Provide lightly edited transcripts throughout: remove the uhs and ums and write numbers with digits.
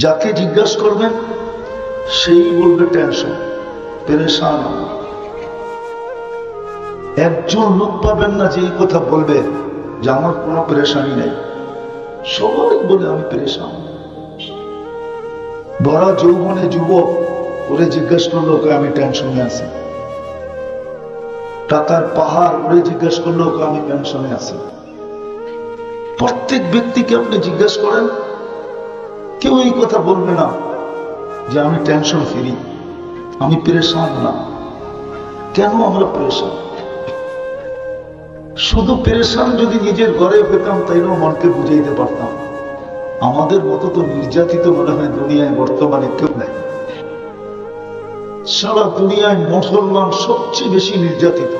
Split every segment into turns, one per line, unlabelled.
যাকে জিজ্ঞাসা করবেন সেই বলবে টেনশন, পেরেশান। একজন লোক পাবেন না যে এই কথা বলবে যে আমার কোনো পেরেশানি নেই। সবাই বলে আমি পেরেশান। বড় যৌবনে যুবক ওরে জিজ্ঞাসা করলো আমি টেনশনে আছি। টাকার পাহাড় ওরে জিজ্ঞাসা করলো আমি টেনশনে আছি। প্রত্যেক ব্যক্তিকে আপনি জিজ্ঞাসা করেন, কেউ এই কথা বলবে না যে আমি টেনশন ফ্রি, আমি পেরেশান না। কেন আমরা পেরেশান? শুধু পেরেশান যদি নিজের ঘরে পেতাম তাইলেও মনকে বুঝাইতে পারতাম। আমাদের মতো তো নির্যাতিত মনে হয় দুনিয়ায় বর্তমানে কেউ নাই। সারা দুনিয়ায় মুসলমান সবচেয়ে বেশি নির্যাতিত,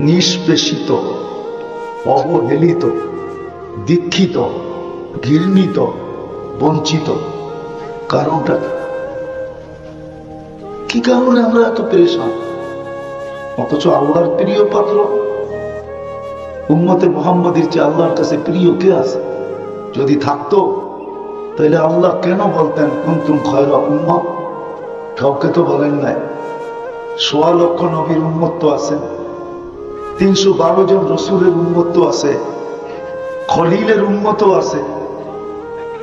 নিষ্পেষিত, অবহেলিত, দীক্ষিত, ঘৃণিত, বঞ্চিত। কারণটা কি? কারণে আমরা এত পেরেশান? অথচ আল্লাহর প্রিয় পাত্র উম্মতে মুহাম্মাদের চেয়ে আল্লাহর কাছে প্রিয় কে আছে? যদি থাকতো তাহলে আল্লাহ কেন বলতেন কুনতুম খায়রা উম্মাহ? কাউকে তো বলেন নাই। ১৬ লক্ষ নবীর উম্মত তো আছে, ৩১২ জন রসুলের উম্মত তো আছে, খলিলের উম্মত আছে,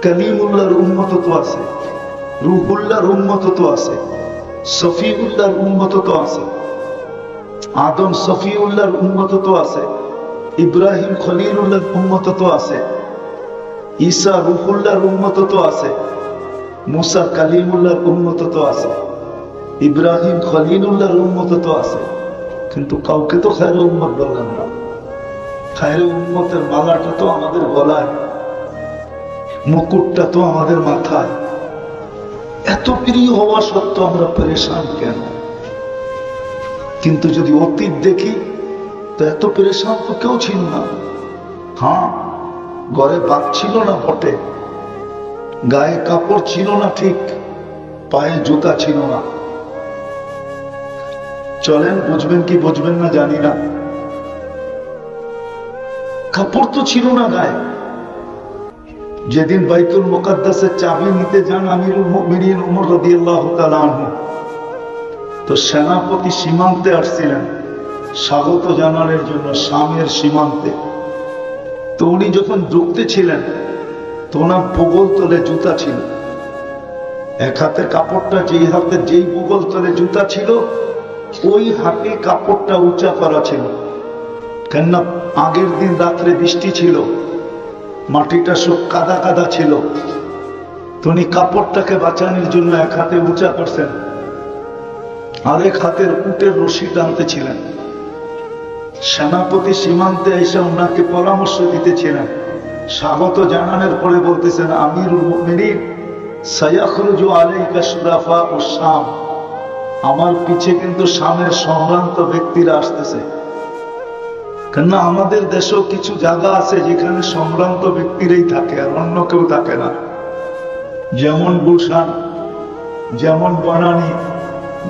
কালিমুল্লাহর উম্মত তো আছে, রূহুল্লাহর উম্মত তো আছে, সফিউল্লাহর উম্মত তো আছে, আদম সফিউল্লাহর উম্মত তো আছে, ইব্রাহিম খলিলুল্লাহর উম্মত তো আছে, ঈসা রূহুল্লাহর উম্মত তো আছে, মুসা কালিমুল্লাহর উম্মত তো আছে, ইব্রাহিম খলিলুল্লাহর উম্মত তো আছে। কিন্তু কাউকে তো খায়রে উম্মত বললেন না। খায়রে উম্মতের মালাটা তো আমাদের গলায়, মুকুটটা তো আমাদের মাথায়। এত প্রিয় হওয়া সত্ত্বেও আমরা পেরেশান কেন? কিন্তু যদি অতীত দেখি তো এত পেরেশান তো কেউ ছিল না। হ্যাঁ, ঘরে ভাত ছিল না বটে, গায়ে কাপড় ছিল না ঠিক, পায়ে জুতা ছিল না। চলেন, বুঝবেন কি বুঝবেন না জানি না, কাপড় তো ছিল না গায়ে। যেদিন বাইতুল মুকাদ্দাসের চাবি নিতে যান আমিরুল মুমিনিন ওমর রাদিয়াল্লাহু তাআলা আনহু, তো সেনাপতি সীমান্তে আসছিলেন স্বাগত জানানোর জন্য, শামের সীমান্তে। তো উনি যখন ঢুকতেছিলেন তো ওনার বগল তলে জুতা ছিল। এক হাতে কাপড়টা, যেই হাতে যেই বগল তলে জুতা ছিল ওই হাতে কাপড়টা উঁচা করা ছিল। কেননা আগের দিন রাত্রে বৃষ্টি ছিল, মাটিটা সব কাদা কাদা ছিল। তো উনি কাপড়টাকে বাঁচানোর জন্য এক হাতে উঁচা করছেন, আরেক হাতের উটের রশি টানতেছিলেন। সেনাপতি সীমান্তে এসে ওনাকে পরামর্শ দিতেছিলেন। স্বাগত জানানোর পরে বলতেছেন, আমিরুল মুমিনিন সায়াখরুজু আলাইকা শুরাফাউশ শাম, আমার পিছে কিন্তু শামের সম্ভ্রান্ত ব্যক্তিরা আসতেছে। কেননা আমাদের দেশেও কিছু জায়গা আছে যেখানে সম্ভ্রান্ত ব্যক্তিরাই থাকে আর অন্য কেউ থাকে না। যেমন গুলশান, যেমন বনানী,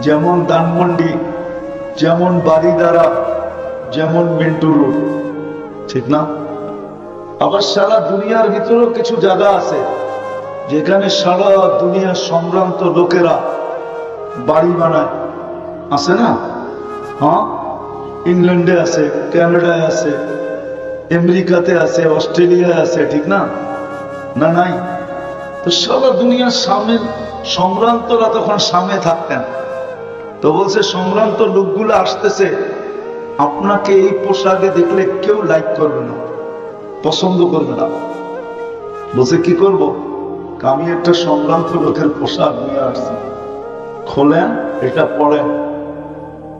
যেমন ধানমন্ডি, যেমন বারিদারা, যেমন মিন্টু রোড, ঠিক না? আবার সারা দুনিয়ার ভিতরেও কিছু জায়গা আছে যেখানে সারা দুনিয়ার সম্ভ্রান্ত লোকেরা বাড়ি বানায়, আছে না? হ্যাঁ, ইংল্যান্ডে আছে, কানাডায় আছে, আমেরিকাতে আছে, অস্ট্রেলিয়ায় আছে, ঠিক না? না নাই? তো সারা দুনিয়ার সামনে সম্ভ্রান্তরা তখন সামনে থাকতেন। তো বলছে সম্ভ্রান্ত লোকগুলো আসতেছে, আপনাকে এই পোশাকে দেখলে কেউ লাইক করবে না, পছন্দ করবে না। বলছে কি করব? আমি একটা সম্ভ্রান্ত লোকের পোশাক নিয়ে আসছি, খোলেন, এটা পড়েন।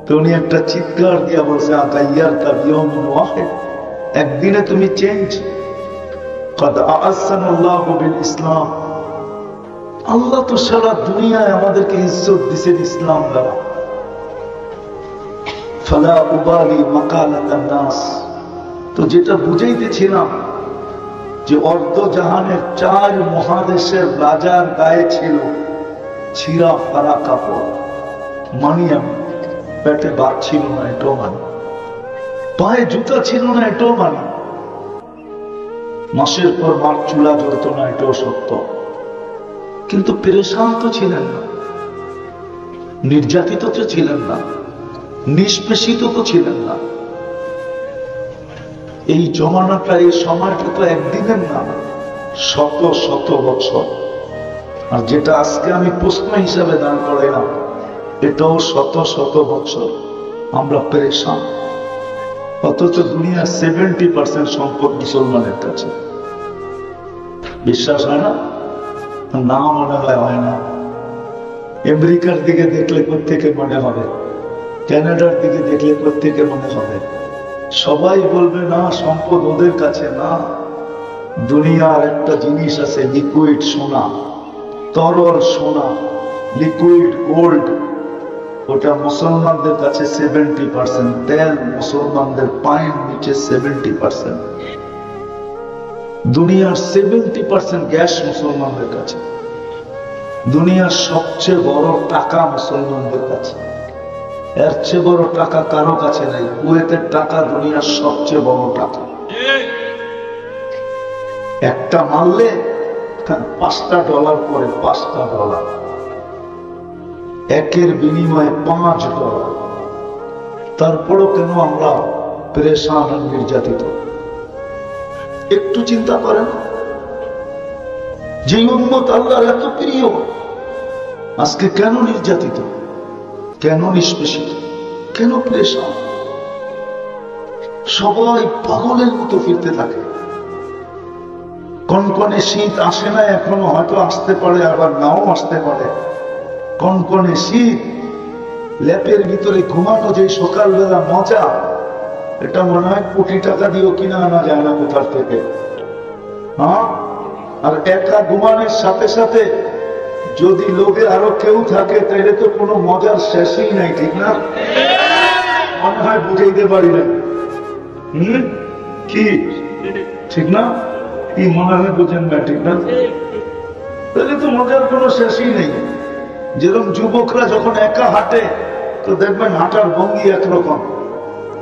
তো উনি একটা চিৎকার দিয়া বলছে, আগাইয়ার কাবিয়মুন ওয়াহিদ, একদিনে তুমি চেঞ্জ। কদ আ'আসানাল্লাহু বিল ইসলাম, আল্লাহ তো সারা দুনিয়ায় আমাদেরকে ইজ্জত দিয়েছেন ইসলাম দ্বারা। ফালা উবালি মাকালাতান নাস, তো যেটা বুঝাইতেছিলাম যে অর্ধ জাহানের 4 মহাদেশের রাজার গায়ে ছিল ছিঁড়া ফাড়া কাপড়, মানিয়া পেটে ভাত ছিল না, এটাও মানি, পায়ে জুতা ছিল না, এটাও মানি, মাসের পর মাস চুলা জ্বলত না, এটাও সত্য। কিন্তু পেরেশান তো ছিলেন না, নির্যাতিত তো ছিলেন না, নিষ্পেষিত তো ছিলেন না। এই জমানাটা, এই সময়টা তো একদিনের না, শত শত বছর। আর যেটা আজকে আমি প্রশ্ন হিসাবে দাঁড় করাইলাম, এটাও শত শত বছর আমরা পেরেশান। অথচ দুনিয়ার 70% সম্পদ মুসলমানের কাছে। বিশ্বাস হয় না? না মনে হয় না। আমেরিকার দিকে দেখলে কোত্থেকে মনে হবে, কানাডার দিকে দেখলে কোত্থেকে মনে হবে। সবাই বলবে না সম্পদ ওদের কাছে না। দুনিয়ার একটা জিনিস আছে, লিকুইড সোনা, তরল সোনা, লিকুইড গোল্ড। ওটা মুসলমানদের কাছে 70%। তেল মুসলমানদের পায়ের নিচে 70%। দুনিয়ার 70% গ্যাস মুসলমানদের কাছে। দুনিয়ার সবচেয়ে বড় টাকা মুসলমানদের কাছে। এর চেয়ে বড় টাকা কারো কাছে নাই। কুয়েতের টাকা দুনিয়ার সবচেয়ে বড় টাকা। একটা মারলে $5 পরে, $5। একের বিনিময়ে $5। তারপরও কেন আমরা পেরেশান আর নির্যাতিত? একটু চিন্তা করেন, যে উম্মত আল্লাহর এত প্রিয়, আজকে কেন নির্যাতিত, কেন নিষ্পেষিত, কেন পেরেশান? সবাই পাগলের মতো ফিরতে থাকে। কনকনে শীত আসে না এখনো, হয়তো আসতে পারে, আবার নাও আসতে পারে। কনকনে শীত, ল্যাপের ভিতরে ঘুমানো যে সকালবেলা মজা, এটা মনে হয় কোটি টাকা দিয়েও কিনা আনা যায় না কোথার থেকে। হ্যাঁ, আর একা ঘুমানোর সাথে সাথে যদি লোকে আরো কেউ থাকে, তাহলে তো কোনো মজার শেষই নাই, ঠিক না? মনে হয় বুঝাইতে পারি না। কি ঠিক না? কি মনে হয় বুঝেন না, ঠিক না? তাহলে তো মজার কোনো শেষই নেই। যেরকম যুবকরা যখন একা হাঁটে, তো দেখবেন হাঁটার ভঙ্গি একরকম,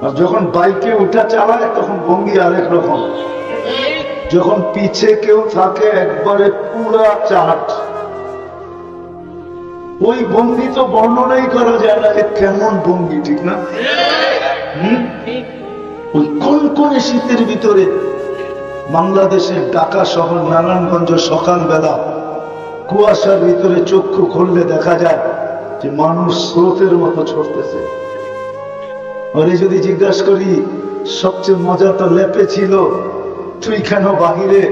আর যখন বাইকে উঠা চালায় তখন ভঙ্গি আরেক রকম। যখন পিছে কেউ থাকে একবারে পুরা চাট, ওই ভঙ্গি তো বর্ণনাই করা যায় না যে কেমন ভঙ্গি, ঠিক না? ওই কনকনে শীতের ভিতরে বাংলাদেশের ঢাকা শহর, নারায়ণগঞ্জ সকালবেলা কুয়াশার ভিতরে চক্ষু খুললে দেখা যায় যে মানুষ স্রোতের মতো ছড়তেছে। ওরে যদি জিজ্ঞাসা করি সবচেয়ে মজা তো ল্যাপে ছিল, তুই কেন বাহিরে?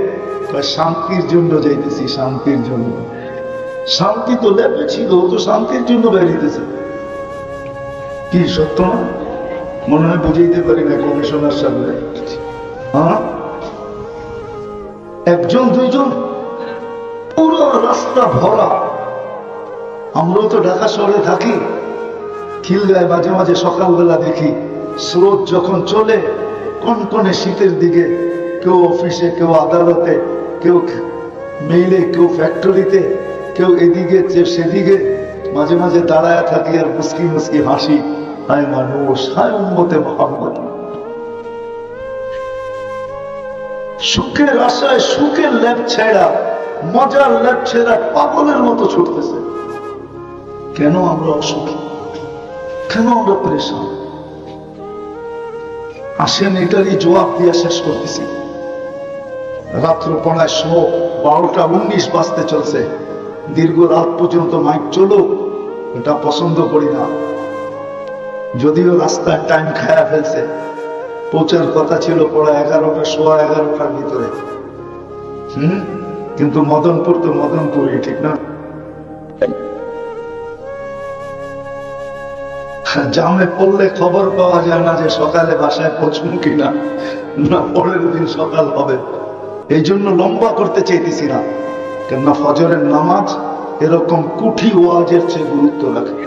শান্তির জন্য যাইতেছি, শান্তির জন্য। শান্তি তো ল্যাপে ছিল, ও তো শান্তির জন্য বেরিয়েছে। কি সত্য না? মনে হয় বুঝাইতে পারি না কমিশনার সামনে। হ্যাঁ, একজন দুইজন, পুরো রাস্তা ভরা। আমরাও তো ঢাকা শহরে থাকি, খিলগায় মাঝে মাঝে সকালবেলা দেখি স্রোত যখন চলে কনকনে শীতের দিকে, কেউ অফিসে, কেউ আদালতে, কেউ মেইলে, কেউ ফ্যাক্টরিতে, কেউ এদিকে সেদিকে, মাঝে মাঝে দাঁড়ায় থাকি আর মুস্কি মুস্কি হাসি। হায় মানুষ, হায় উম্মতে মুহাম্মদ। সুখের আশায় সুখের ল্যাব ছেড়া, মজার ল্যাব ছেড়া পাগলের মতো ছুটতেছে। কেন আমরা অসুখী? কেন আমরা পেরেশান? আসেন এটারই জবাব দিয়ে শেষ করতেছি। রাত্র পড়ায় 12:19 বাজতে চলছে। দীর্ঘ রাত পর্যন্ত মাইক চলুক, এটা পছন্দ করি না। যদিও রাস্তায় টাইম খায়া ফেলছে, পৌঁছার কথা ছিল পড়া 11টা, 11:15টার ভিতরে। কিন্তু মদনপুর তো মদনপুরই, ঠিক না? জামে পড়লে খবর পাওয়া যায় না যে সকালে বাসায় পৌঁছবো কিনা, না পরের দিন সকাল হবে। এই জন্য লম্বা করতে চাইতেছি না, কেননা ফজরের নামাজ এরকম কুঠি ওয়াজের চেয়ে গুরুত্ব রাখে।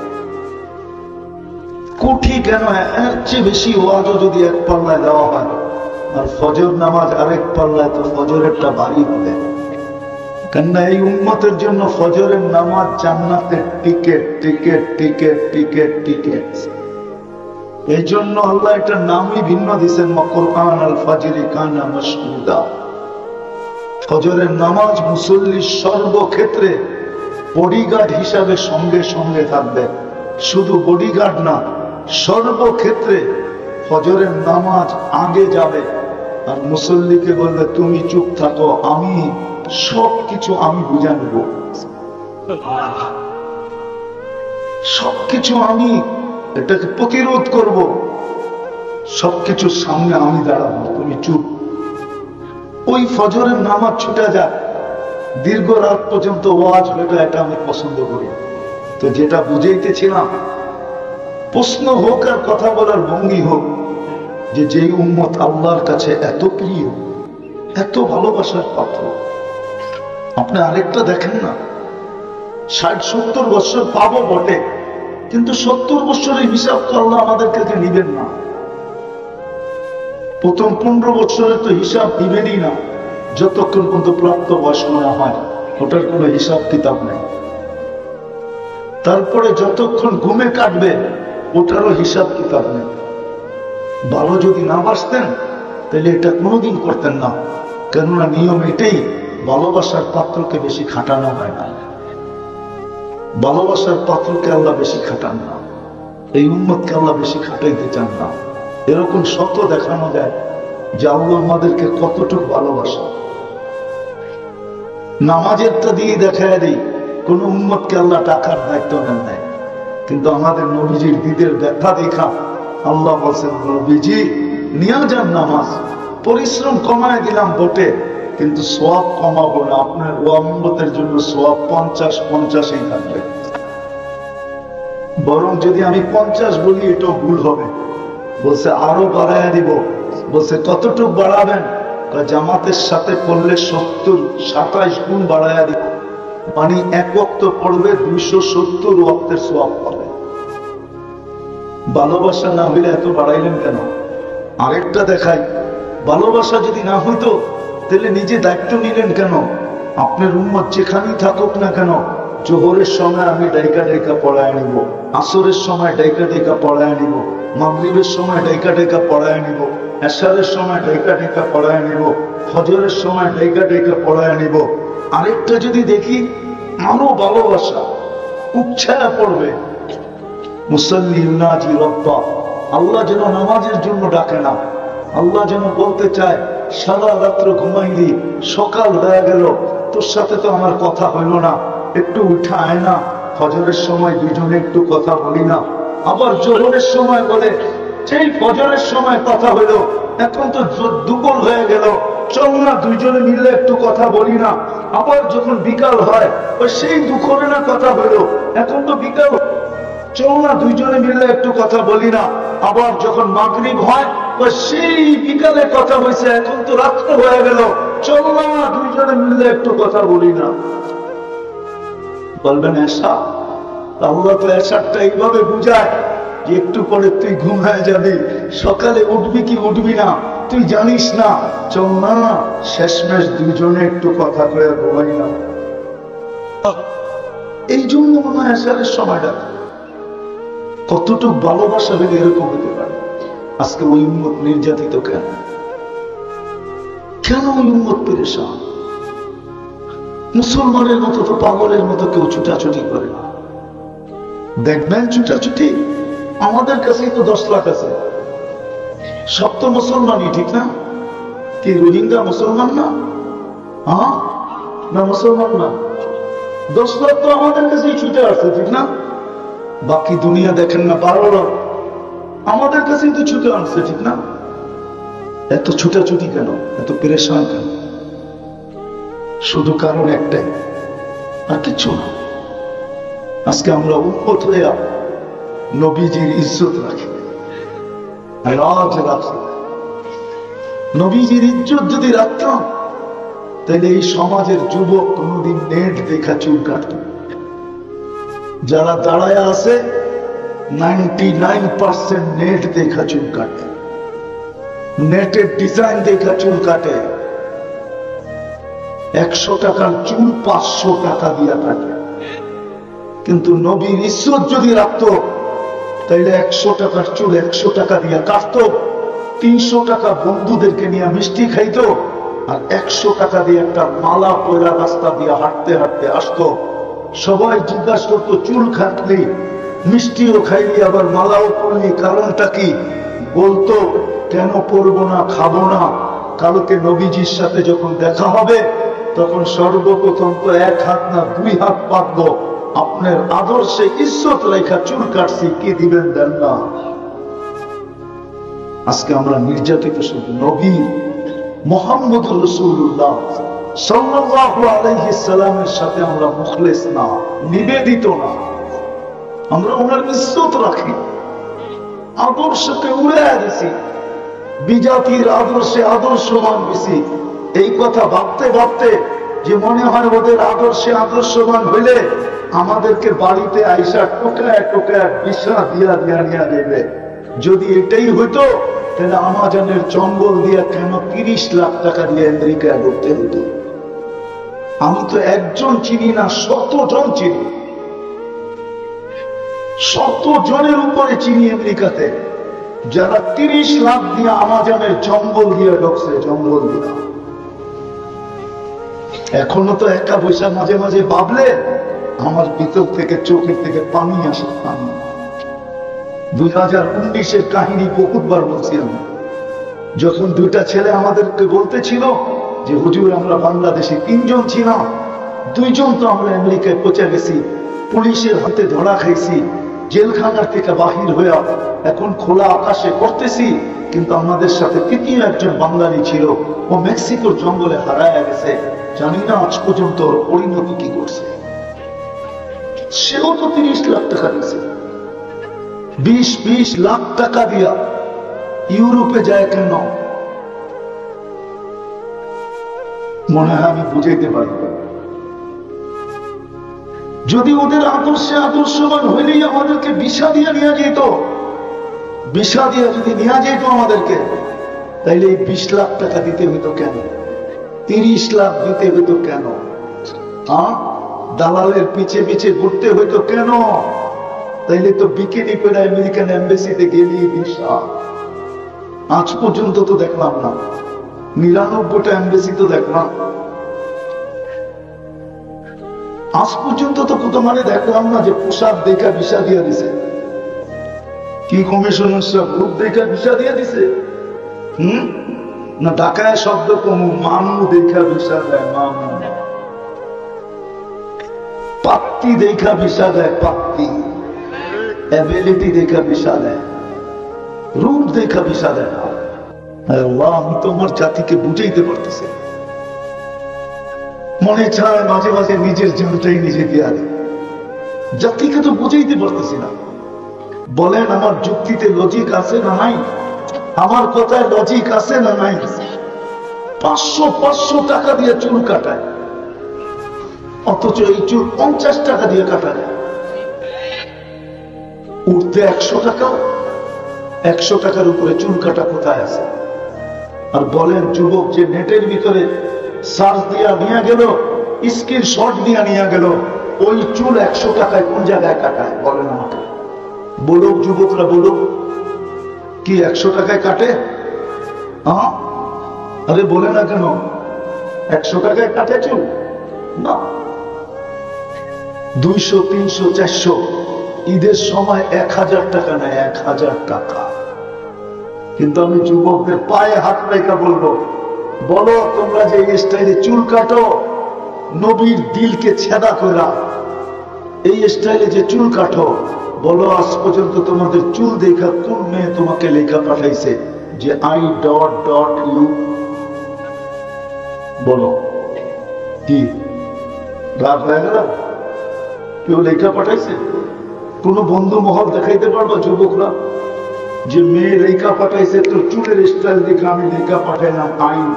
কুঠি কেন, এর চেয়ে বেশি ওয়াজও যদি এক পাল্লায় দেওয়া হয়, আর ফজর নামাজ আরেক পাল্লায়, তো ফজরেরটা ভারী হবে। কেননা এই উম্মতের জন্য ফজরের নামাজ জান্নাতের ticket, ticket, ticket, ticket, ticket. এই জন্য আল্লাহ এটার নামই ভিন্ন দিয়েছেন, কুরআন আল ফাজরি কানা মাশহুদা। ফজরের নামাজ মুসল্লির সর্বক্ষেত্রে বডিগার্ড হিসাবে সঙ্গে সঙ্গে থাকবে। শুধু বডিগার্ড না, সর্বক্ষেত্রে ফজরের নামাজ আগে যাবে আর মুসল্লিকে বলবে তুমি চুপ থাকো, আমি সবকিছু আমি বুঝে নেব, সবকিছু আমি এটাকে প্রতিরোধ করব, সবকিছুর সামনে আমি দাঁড়াবো, তুমি চুপ। ওই ফজরের নামাজ ছুটে যায়, দীর্ঘ রাত পর্যন্ত ওয়াজ হইলো, এটা আমি পছন্দ করি। তো যেটা বুঝাইতেছিলাম, প্রশ্ন হোক আর কথা বলার ভঙ্গি হোক, যে যেই উম্মত আল্লাহর কাছে এত প্রিয়, এত ভালোবাসার পাত্র, আপনি আরেকটা দেখেন না, 60-70 বছর পাবো বটে, কিন্তু 70 বছরের হিসাব তো আল্লাহ আমাদের কাছে নিবেন না। প্রথম 15 বছরের তো হিসাব দিবেনই না, যতক্ষণ পর্যন্ত প্রাপ্ত বয়স্ক না হয়, ওটার কোনো হিসাব কিতাব নেই। তারপরে যতক্ষণ ঘুমে কাটবে, ওটারও হিসাব কিতাব নেই। ভালো যদি না বাসতেন তাহলে এটা কোনোদিন করতেন না, কেননা নিয়ম এটাই, ভালোবাসার পাত্রকে বেশি খাটানো হয় না, ভালোবাসার পাত্রকে আল্লাহ বেশি খাটান না, এই উম্মতকে আল্লাহ বেশি খাটাইতে চান না। এরকম শত দেখানো যায় যে আল্লাহ আমাদেরকে কতটুকু ভালোবাসা। নামাজেরটা দিয়ে দেখায় দিই, কোন উম্মতকে আল্লাহ টাকার দায়িত্ব নেন নাই, কিন্তু আমাদের নবীজির দিদের দেখা দেখা আল্লাহ বলছেন, নবীজি নিয়ে যান নামাজ, পরিশ্রম কমায় দিলাম বটে, কিন্তু সওয়াব কমাবো না, আপনার উম্মতের জন্য সওয়াব 50-50 থাকবে। বরং যদি আমি 50 বলি এটাও ভুল হবে। বলছে আরো বাড়াইয়া দিব। বলছে কতটুক বাড়াবেন? জামাতের সাথে পড়লে 27 গুণ বাড়াইয়া দিব, মানে এক ওয়াক্ত পড়বে 270 ওয়াক্তের সওয়াব পাবে। ভালোবাসা না হইলে এত বাড়াইলেন কেন? আরেকটা দেখাই, ভালোবাসা যদি না হইতো তাহলে নিজে দায়িত্ব নিলেন কেন? আপনার উম্মত যেখানেই থাকুক না কেন, জোহরের সময় আমি ডাইকা ডাইকা পড়ায় নিব, আসরের সময় ডাইকা ডাইকা পড়ায় নিব, মাগরিবের সময় ডাইকা ডাইকা পড়ায় নিব, এশারের সময় ডাইকা ডাইকা পড়ায় নিব, ফজরের সময় ডাইকা ডাইকা পড়ায় নিব। আরেকটা যদি দেখি, আরো ভালোবাসা উচ্ছায়া পড়বে, মুসাল্লি ইউনাজি রব্বা, আল্লাহ যেন নামাজের জন্য ডাকে না, আল্লাহ যেন বলতে চায় সারা রাত্র ঘুমাইলি, সকাল হয়ে গেল, তোর সাথে তো আমার কথা হইল না, একটু উঠা আয় না, ফজরের সময় দুজনে একটু কথা বলি না। আবার জোহরের সময় বলে, সেই ফজরের সময় কথা হইল, এখন তো দুপুর হয়ে গেল, চল না দুইজনে মিলে একটু কথা বলি না। আবার যখন বিকাল হয়, ওই সেই দুপুরে না কথা হইল, এখন তো বিকাল, চল না দুইজনে মিলে একটু কথা বলি না। আবার যখন মাগরিব হয়, ওই সেই বিকালে কথা হয়েছে, এখন তো রাত্র হয়ে গেল, চল না দুইজনে মিলে একটু কথা বলি না। বলবেন এসা, আল্লাহ তো এসারটা এইভাবে বুঝায় যে একটু পরে তুই ঘুমায় যাবি, সকালে উঠবি কি উঠবি না তুই জানিস না, চল না শেষমেশ দুইজনে একটু কথা কয়ে ঘুমাই না। এই জন্য মনে হয় এসারের সময়টা কতটুকু ভালোবাসা হলে এরকম হতে পারে। আজকে ওই উম্মত নির্যাতিত কেন? কেন ওই উম্মত পেরেশান? মুসলমানের মতো তো পাগলের মতো কেউ ছুটাছুটি করে না। দেখবেন ছুটাছুটি আমাদের কাছেই তো 10 লাখ আছে, সব তো মুসলমানই, ঠিক না? কি রোহিঙ্গা মুসলমান না? হ্যাঁ না, মুসলমান না। 10 লাখ তো আমাদের কাছেই ছুটে আসছে, ঠিক না? বাকি দুনিয়া দেখেন না, 12 লাখ আমাদের কাছেই তো ছুটে আসছে, ঠিক না? এত ছুটাছুটি কেন, এত পেরেশান কেন? শুধু কারণ একটাই, আর কিছু না। আজকে আমরা উম্মত হয়ে নবীজির ইজ্জত রাখি, রাজ রাখি। নবীজির ইজ্জত যদি রাখতাম, তাহলে এই সমাজের যুবক কোনদিন নেট দেখা চুল কাটত। যারা দাঁড়ায় আছে 99% নেট দেখা চুল কাটে, নেটের ডিজাইন দেখা চুল কাটে। 100 টাকার চুল 500 টাকা দিয়া কাটে। কিন্তু নবীর ইজ্জত যদি রাখতো, তাইলে 100 টাকার চুল 100 টাকা দিয়া কাটতো, 300 টাকা বন্ধুদেরকে নিয়ে মিষ্টি খাইতো, আর 100 টাকা দিয়ে একটা মালা পয়লা রাস্তা দিয়ে হাঁটতে হাঁটতে আসতো। সবাই জিজ্ঞাসা করতো চুল কাটলি, মিষ্টিও খাইলি, আবার মালাও পরলি, কারণটা কি? বলতো কেন পরবো না, খাবো না, কালকে নবীজির সাথে যখন দেখা হবে তখন সর্বপ্রথম তো এক হাত না 2 হাত পাতবো, আপনার আদর্শে ইজ্জত রেখা চুল কাটছি, কি দিবেন দেন না। আজকে আমরা নির্যাতিত শুধু নবী মুহাম্মদ রাসূলুল্লাহ সাল্লাল্লাহু আলাইহি সাল্লামের সাথে আমরা মুখলেস না, নিবেদিত না। আমরা ওনার ইজ্জত রাখি, আদর্শকে উড়াইয়া দিছি, বিজাতির আদর্শে আদর্শবান বেশি। এই কথা ভাবতে ভাবতে যে মনে হয় ওদের আদর্শে আদর্শবান হইলে আমাদেরকে বাড়িতে আইসা টোকায় টোকায় বিশা দিয়া দিয়া নিয়ে দেবে। যদি এটাই হইতো তাহলে আমাজনের জঙ্গল দিয়া কেন 30 লাখ টাকা দিয়ে আমেরিকায় ঢুকতে হতো? আমি তো একজন চিনি না, 100 জন চিনি, 100 জনের উপরে চিনি আমেরিকাতে, যারা 30 লাখ দিয়ে আমাজনের জঙ্গল দিয়ে ঢুকছে, জঙ্গল দিয়া। এখনো তো একা বৈশা মাঝে মাঝে ভাবলে আমার ভিতর থেকে চোখের থেকে পানি আসে, পানি। 2019-এর কাহিনী বহুতবার বলছি আমি, যখন 2টা ছেলে আমাদেরকে বলতেছিল যে হুজুর আমরা বাংলাদেশে 3 জন ছিলাম, 2 জন তো আমরা আমেরিকায় পৌঁছে গেছি, পুলিশের হাতে ধরা খাইছি, জেলখানার থেকে বাহির হয়ে এখন খোলা আকাশে করতেছি, কিন্তু আমাদের সাথে 3য় একজন বাঙালি ছিল, ও মেক্সিকোর জঙ্গলে হারায় গেছে, জানি না আজ পর্যন্ত ওর পরিণতি কি করছে। সেও তো 30 লাখ টাকা দিয়েছে, 20 লাখ টাকা দিয়া ইউরোপে যায় কেন? মনে হয় আমি বুঝাইতে পারি। যদি ওদের আদর্শে আদর্শবান হইলেই আমাদেরকে ভিসা দিয়ে নিয়ে যেত, ভিসা দিয়ে যদি নিয়ে যেত আমাদেরকে, তাইলে এই 20 লাখ টাকা দিতে হইতো কেন? 30 লাখ দিতে হইতো কেন? দালালের পিছে পিছে ঘুরতে হইতো কেন? তাইলে তো বিকিনি পরে আমেরিকান এম্বাসিতে গেলি ভিসা। আজ পর্যন্ত তো দেখলাম না, 99টা এম্বাসি তো দেখলাম, আজ পর্যন্ত তো কত মানে দেখলাম না যে পোশাক দেখা ভিসা দিয়ে দিছে। কি কমিশনার সব গ্রুপ দেখা ভিসা দিয়ে দিছে? না ঢাকায় শব্দ কমু, মামু দেখা ভিসা দেয়, মামু। পাত্তি দেখা ভিসা দেয়, পাত্তি। এবিলিটি দেখা ভিসা দেয়, রূপ দেখা ভিসা দেয় না। আল্লাহ, আমি তো আমার জাতিকে বুঝাইতে পারতেছি। মনে চায় মাঝে মাঝে নিজের জীবনটাই নিজে দিয়ে আনে, জাতিকে তো বুঝাইতে পারতেছি না। বলেন আমার যুক্তিতে লজিক আছে না নাই? আমার কথায় লজিক আছে না নাই? 500 টাকা দিয়ে চুল কাটায়, অথচ এই চুল 50 টাকা দিয়ে কাটা যায়। উঠতে 100 টাকা, 100 টাকার উপরে চুল কাটা কোথায় আছে? আর বলেন যুবক যে নেটের ভিতরে সার্চ দিয়া নিয়ে গেল, স্ক্রিনশট দিয়া নিয়ে গেল, ওই চুল 100 টাকায় কোন জায়গায় কাটায়? বলেন আমাকে, বলুক যুবকরা, বলুক, কি 100 টাকায় কাটে? আরে বলে না কেন, 100 টাকায় কাটে চুল? না, 200, 300, 400, ঈদের সময় 1000 টাকা নেয়, 1000 টাকা। কিন্তু আমি যুবকদের পায়ে হাত রেখা বলবো, বলো তোমরা যে এই স্টাইলে চুল কাটো, নবীর দিলকে ছেদা করা এই স্টাইলে যে চুল কাটো, বলো আজ পর্যন্ত তোমাদের চুল দেখা কোন মেয়ে তোমাকে লেখা পাঠাইছে যে I.U? বলো, কি রাগ হয়ে গেল? কেউ লেখা পাঠাইছে? কোন বন্ধু মহল দেখাইতে পারবো যুবকরা যে মেয়ে লেখা পাঠাইছে তোর চুলের স্টাইল দেখে আমি লেখা পাঠাইলাম I.U?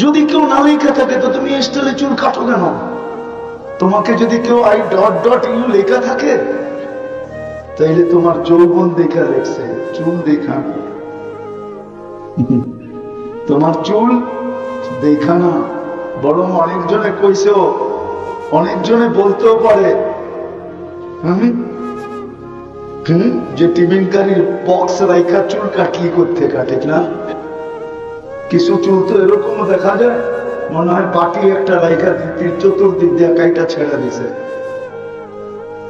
যদি কেউ না লেখা থাকে তো তুমি স্টাইলে চুল কাটো কেন? তোমাকে যদি কেউ I.U লেখা থাকে তাইলে তোমার যৌবন দেখা লেখছে, চুল দেখা না। তোমার চুল দেখা না, বরং অনেকজনে কইছে, অনেকজনে বলতেও পারে যে টিফিনকারীর বক্স রাইখা চুল কাটলি করতে কাটে না। কিছু চুল তো এরকম দেখা যায় মনে হয় পাটি একটা রাইখা চতুর্দিক দিয়ে কাইটা ছেড়ে দিছে।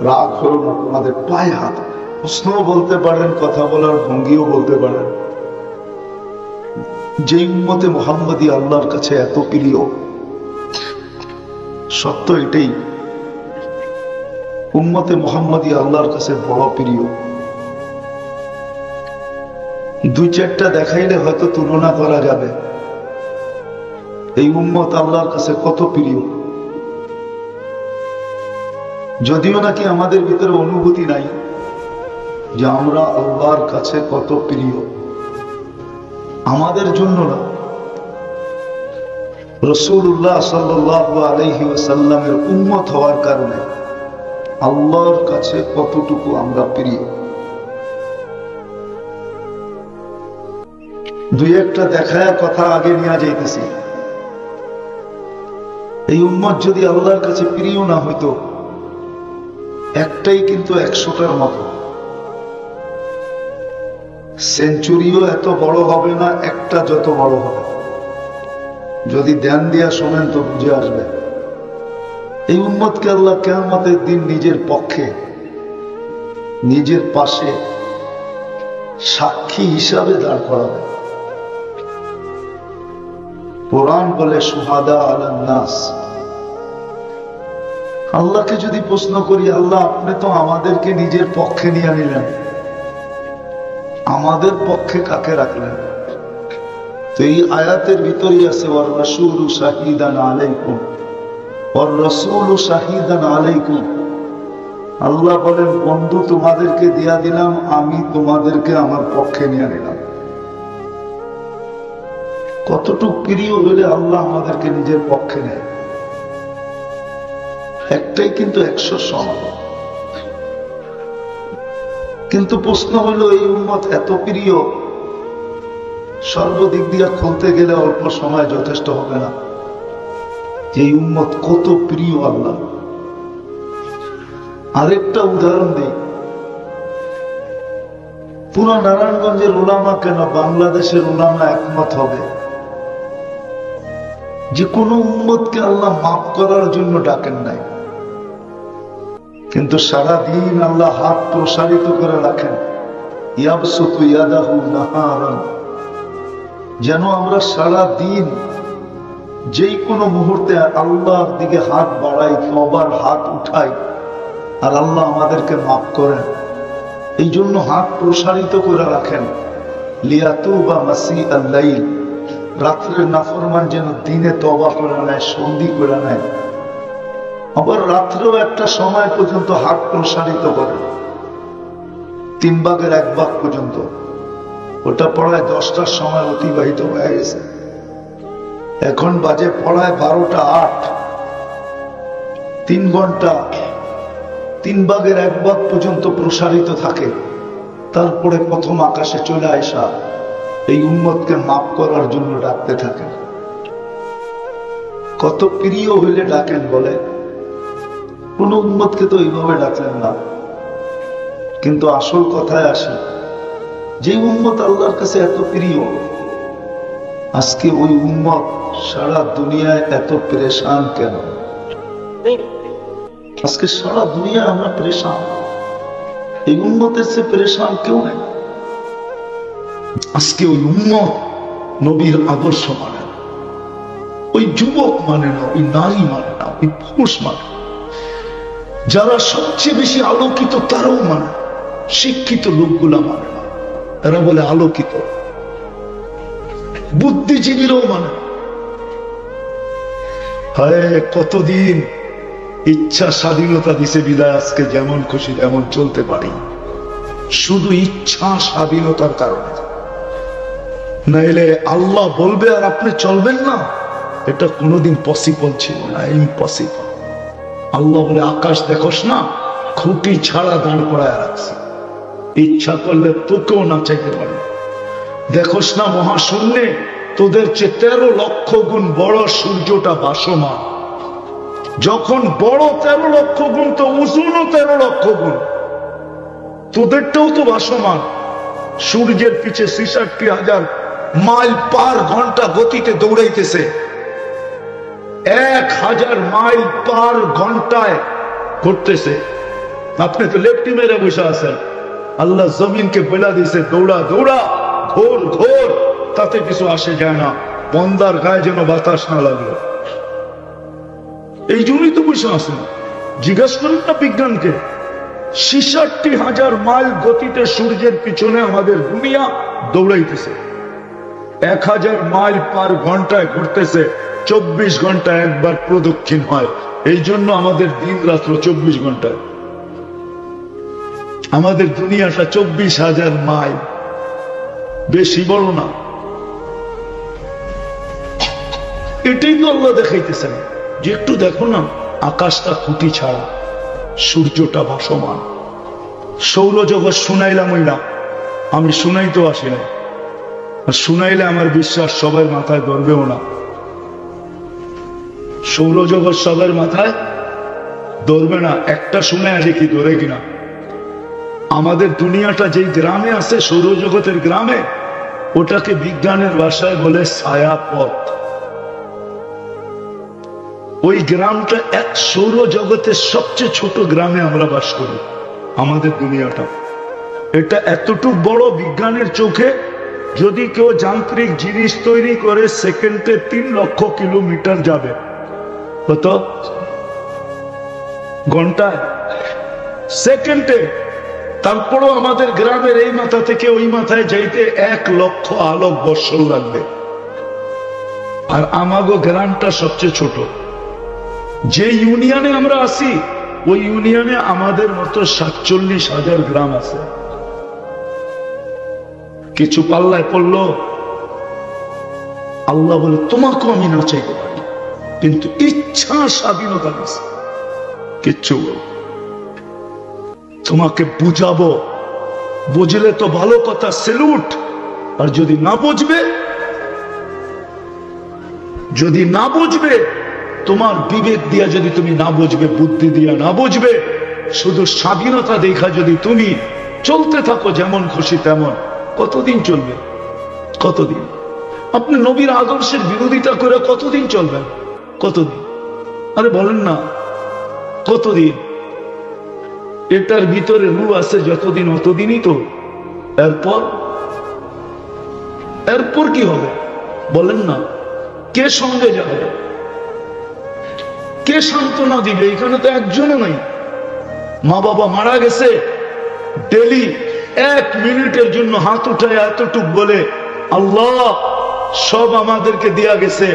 রাগ হলো না তোমাদের পায়ে হাত। প্রশ্নও বলতে পারেন, কথা বলার ভঙ্গিও বলতে পারেন। যে উম্মতে মুহাম্মদী আল্লাহর কাছে এত প্রিয়, সত্য এটাই, উম্মতে মুহাম্মদী আল্লাহর কাছে বড় প্রিয়। দুই চারটা দেখাইলে হয়তো তুলনা করা যাবে এই উম্মত আল্লাহর কাছে কত প্রিয়। যদিও নাকি আমাদের ভিতরে অনুভূতি নাই যে আমরা আল্লাহর কাছে কত প্রিয়, আমাদের জন্য না, রাসূলুল্লাহ সাল্লাল্লাহু আলাইহি ওয়াসাল্লামের উম্মত হওয়ার কারণে আল্লাহর কাছে কতটুকু আমরা প্রিয়। দুই একটা দেখায় কথা আগে নিয়ে যাইতেছি। এই উম্মত যদি আল্লাহর কাছে প্রিয় না হইতো, একটাই কিন্তু 100টার মতো, সেঞ্চুরিও এত বড় হবে না, একটা যত বড় হবে। যদি ধ্যান দিয়া শোনেন তো বুঝে আসবে। এই উম্মতকে আল্লাহ কিয়ামতের দিন নিজের পক্ষে, নিজের পাশে সাক্ষী হিসাবে দাঁড় করাবে। কোরআন বলে শুহাদা আলান নাস। আল্লাহকে যদি প্রশ্ন করি, আল্লাহ আপনি তো আমাদেরকে নিজের পক্ষে নিয়ে নিলেন, আমাদের পক্ষে কাকে রাখলেন? তো এই আয়াতের ভিতরেই আছে ওয়ার রাসূলু শাহিদান আলাইকুম, ওয়ার রাসূলু শাহিদান আলাইকুম। আল্লাহ বলেন বন্ধু তোমাদেরকে দিয়া দিলাম, আমি তোমাদেরকে আমার পক্ষে নিয়ে নিলাম। কতটুকু প্রিয় হলে আল্লাহ আমাদেরকে নিজের পক্ষে নেয়। একটাই কিন্তু 100 সমান। কিন্তু প্রশ্ন হলো এই উম্মত এত প্রিয়, সর্বদিক দিয়ে খুলতে গেলে অল্প সময় যথেষ্ট হবে না। এই উম্মত কত প্রিয় আল্লাহ। আরেকটা উদাহরণ দিই, পুরো নারায়ণগঞ্জের উলামা কেন বাংলাদেশের উলামা একমত হবে যে কোন উম্মতকে আল্লাহ মাফ করার জন্য ডাকেন নাই, কিন্তু সারা দিন আল্লাহ হাত প্রসারিত করে রাখেন, ইয়াবসুতু ইয়াদাহু নাহারান, যেন আমরা সারা দিন যেই কোনো মুহূর্তে আল্লাহর দিকে হাত বাড়াই, তওবার হাত উঠাই, আর আল্লাহ আমাদেরকে মাফ করেন। এই জন্য হাত প্রসারিত করে রাখেন। লিয়াতুবা মাসিআল লাইল, রাত্রের নাফরমান যেন দিনে তওবা করে নেয়, সন্ধি করে নেয়। আবার রাত্রেও একটা সময় পর্যন্ত হাত প্রসারিত করে, 3 ভাগের 1 ভাগ পর্যন্ত। ওটা পড়ায় 10টার সময় অতিবাহিত হয়ে গেছে, এখন বাজে পড়ায় 12টা 8, 3 ঘন্টা 3 ভাগের 1 ভাগ পর্যন্ত প্রসারিত থাকে। তারপরে প্রথম আকাশে চলে আসা এই উম্মতকে মাফ করার জন্য ডাকতে থাকেন। কত প্রিয় হইলে ডাকেন বলে। কোন উম্মতকে তো এইভাবে ডাকলেন না। কিন্তু আসল কথায় আসি, যে উম্মত আল্লাহর কাছে এত প্রিয়, আজকে ওই উম্মত সারা দুনিয়ায় এত পরেশান কেন? আজকে সারা দুনিয়া আমরা পরেশান, এই উম্মতের সে পরেশান কেউ নেই। আজকে ওই উম্মত নবীর আদর্শ মানে না, ওই যুবক মানে না, ওই নারী মানে না, ওই পুরুষ মানে না। যারা সবচেয়ে বেশি আলোকিত তারাও মানে না, শিক্ষিত লোকগুলা মানে না, তারা বলে আলোকিত। বুদ্ধিজীবীরাও মানে না। হায় কতদিন ইচ্ছা স্বাধীনতা দিছে বিদায় আজকে যেমন খুশি তেমন চলতে পারি, শুধু ইচ্ছা স্বাধীনতার কারণে। নাইলে আল্লাহ বলবে আর আপনি চলবেন না, এটা কোনোদিন পসিবল ছিল না, ইম্পসিবল। আল্লাহ বলে আকাশ দেখোস না, খুঁটি ছাড়া দাঁড় করায় রাখছি, ইচ্ছা করলে তোকেও নাচাইতে পারে। দেখোস না মহাশূন্যে তোদের চেয়ে 13 লক্ষ গুণ বড় সূর্যটা ভাসমান। যখন বড় 13 লক্ষ গুণ, তো ওজনও 13 লক্ষ গুণ, তোদেরটাও তো ভাসমান। সূর্যের পিছে 66,000 মাইল পার ঘন্টা গতিতে দৌড়াইতেছে, 1000 মাইল পার ঘন্টায় ঘুরতেছে। আপনি তো লেফটি মেরে বসে আছেন, আল্লাহ জমিনকে বলে দিয়েছে দৌড়া দৌড়া, ঘোর ঘোর, তাতে কিছু আসে যায় না, বন্দার গায়ে যেন বাতাস না লাগলো। এই জন্যই তো বসে আছেন। জিজ্ঞাসা করেন না বিজ্ঞানকে, 66,000 মাইল গতিতে সূর্যের পিছনে আমাদের দুনিয়া দৌড়াইতেছে। 1000 মাইল পার ঘন্টায় ঘুরতেছে, 24 ঘন্টায় একবার প্রদক্ষিণ হয়। এই জন্য আমাদের দিন রাত্র 24 ঘন্টায়। আমাদের দুনিয়াটা 24,000 মাইল, বেশি বড় না। এটাই তো আল্লাহ দেখাইতেছেন যে একটু দেখো না, আকাশটা খুঁটি ছাড়া, সূর্যটা ভাসমান। সৌরজগৎ শুনাইলাম ওই না, আমি শুনাইতেও আসি না, আর শুনাইলে আমার বিশ্বাস সবার মাথায় ধরবেও না। সৌরজগৎ সবার মাথায় ধরবে না, একটা শুনে দেখি ধরে কিনা। আমাদের দুনিয়াটা যেই গ্রামে আছে, সৌরজগতের গ্রামে, ওটাকে বিজ্ঞানের ভাষায় বলে ছায়াপথ। ওই গ্রামটা এক সৌরজগতের সবচেয়ে ছোট গ্রামে আমরা বাস করি। আমাদের দুনিয়াটা এটা এতটুকু বড়, বিজ্ঞানের চোখে যদি কেউ যান্ত্রিক জিনিস তৈরি করে সেকেন্ডে 3 লক্ষ কিলোমিটার যাবে। কত? ঘন্টায়? সেকেন্ডে। তারপরও আমাদের গ্রামের এই মাথা থেকে ওই মাথায় যাইতে 1 লক্ষ আলোক বৎসর লাগবে। আর আমাগো গ্রামটা সবচেয়ে ছোট। যে ইউনিয়নে আমরা আছি, ওই ইউনিয়নে আমাদের মতো 47,000 গ্রাম আছে। কিছু পাল্লায় পড়লো, আল্লাহ বলে তোমাকেও আমি না চাইতে পারি, কিন্তু ইচ্ছা স্বাধীনতা দিছে। কিচ্ছু তোমাকে বুঝাবো, বুঝলে তো ভালো কথা, সেলুট। আর যদি না বুঝবে, যদি না বুঝবে, তোমার বিবেক দিয়া যদি তুমি না বুঝবে, বুদ্ধি দিয়া না বুঝবে, শুধু স্বাধীনতা দেখা যদি তুমি চলতে থাকো যেমন খুশি তেমন, কতদিন চলবে? কতদিন? আপনি নবীর আদর্শের বিরোধিতা করে কতদিন চলবেন? কতদিন? আরে বলেন না, কতদিন? এটার ভিতরে রূহ আছে যতদিন, অতদিনই তো। এরপর এরপর কি হবে বলেন না? কে সঙ্গে যাবে? কে সান্ত্বনা দিবে? এখানে তো একজনও নাই। মা বাবা মারা গেছে, ডেলি 1 মিনিটের জন্য হাত উঠায় এতটুক বলে, আল্লাহ সব আমাদেরকে দিয়া গেছে,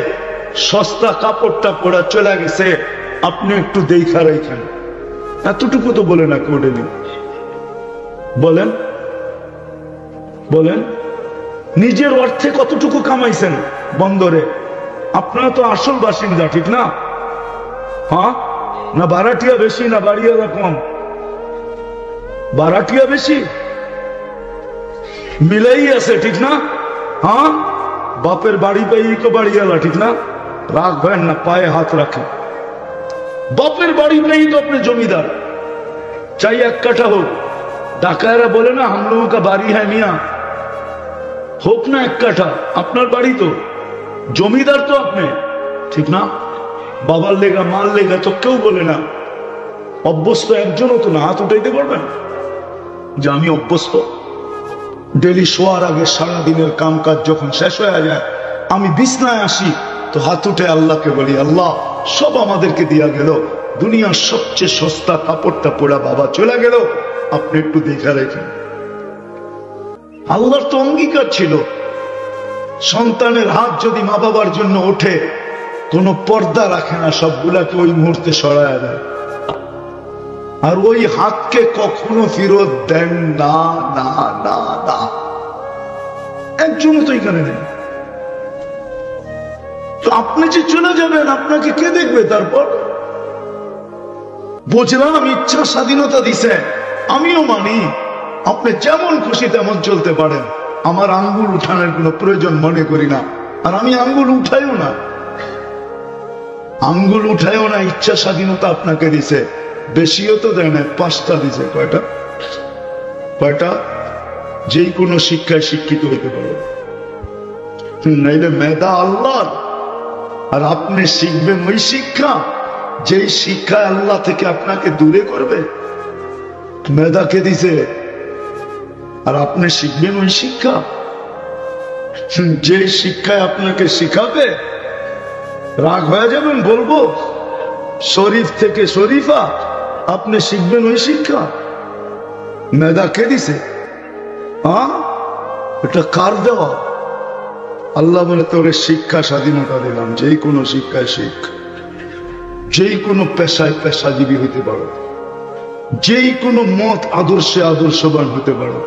সস্তা কাপড়টা পরা চলে গেছে, আপনি একটু দেখা রাখেন। এতটুকু তো বলে না কেউ ডেলি। বলেন বলেন, নিজের অর্থে কতটুকু কামাইছেন বন্দরে? আপনারা তো আসল বাসিন্দা, ঠিক না? হ্যাঁ না? ভাড়াটিয়া বেশি না বাড়িওয়ালা কম? ভাড়াটিয়া বেশি, মিলাই আছে, ঠিক না? হ্যাঁ, বাপের বাড়ি পাই তো বাড়িওয়ালা, ঠিক না? রাখবেন না, পায়ে হাত রাখে। বাপের বাড়ি পাই তো আপনি জমিদার, চাই 1 কাঠা হোক। ডাকায়রা বলে না হাম লোগোं का বাড়ি হ্যাঁ মিয়া, হোক না 1 কাঠা, আপনার বাড়ি তো, জমিদার তো আপনি, ঠিক না? বাবার লেগা মাল লেগা তো কেউ বলে না। অভ্যস্ত একজনও তো না। হাত উঠাইতে পারবেন যে আমি অভ্যস্ত? ডেলি শোয়ার আগে সারাদিনের কাম কাজ যখন শেষ হয়ে যায়, আমি বিছনায় আসি তো হাত উঠে আল্লাহকে বলি, আল্লাহ সব আমাদেরকে দিয়া গেল, দুনিয়ার সবচেয়ে সস্তা কাপড়টা পরা বাবা চলে গেল, আপনি একটু দেখা রেখেন। আল্লাহর তো অঙ্গীকার ছিল, সন্তানের হাত যদি মা বাবার জন্য ওঠে, কোন পর্দা রাখে না, সবগুলাকে ওই মুহূর্তে সরায় দেয়। আর ওই হাতকে কখনো ফেরত দেন না, না না না। একজনও তো এখানে নেই। তো আপনি যে চলে যাবেন, আপনাকে কে দেখবে? তারপর বুঝলাম ইচ্ছা স্বাধীনতা দিছে, আমিও মানি, আপনি যেমন খুশি তেমন চলতে পারেন, আমার আঙ্গুল উঠানোর কোনো প্রয়োজন মনে করি না। আর আমি আঙ্গুল উঠাইও না, আঙ্গুল উঠাইও না। ইচ্ছা স্বাধীনতা আপনাকে দিছে, বেশিও তো দেয় না, 5টা দিছে। কয়টা? কয়টা? যেই কোনো শিক্ষায় শিক্ষিত হইতে পারে, নাইলে মেধা আল্লাহর আর আপনি শিখবেন ওই শিক্ষা যেই শিক্ষা আল্লাহ থেকে আপনাকে দূরে করবে। মেধা কে দিছে? আর আপনি শিখবেন ওই শিক্ষা যে শিক্ষায় আপনাকে শিখাবে। রাগ হয়ে যাবেন, বলবো শরীফ থেকে শরীফা, আপনি শিখবেন ওই শিক্ষা। মেধা কে দিছে? এটা কার দেওয়া? আল্লাহ বলে তোরে শিক্ষা স্বাধীনতা দিলাম, যেই কোনো শিক্ষায় শিখ, যেই কোনো পেশায় পেশাজীবী হইতে পারো, যেই কোনো মত আদর্শে আদর্শবান হতে পারো।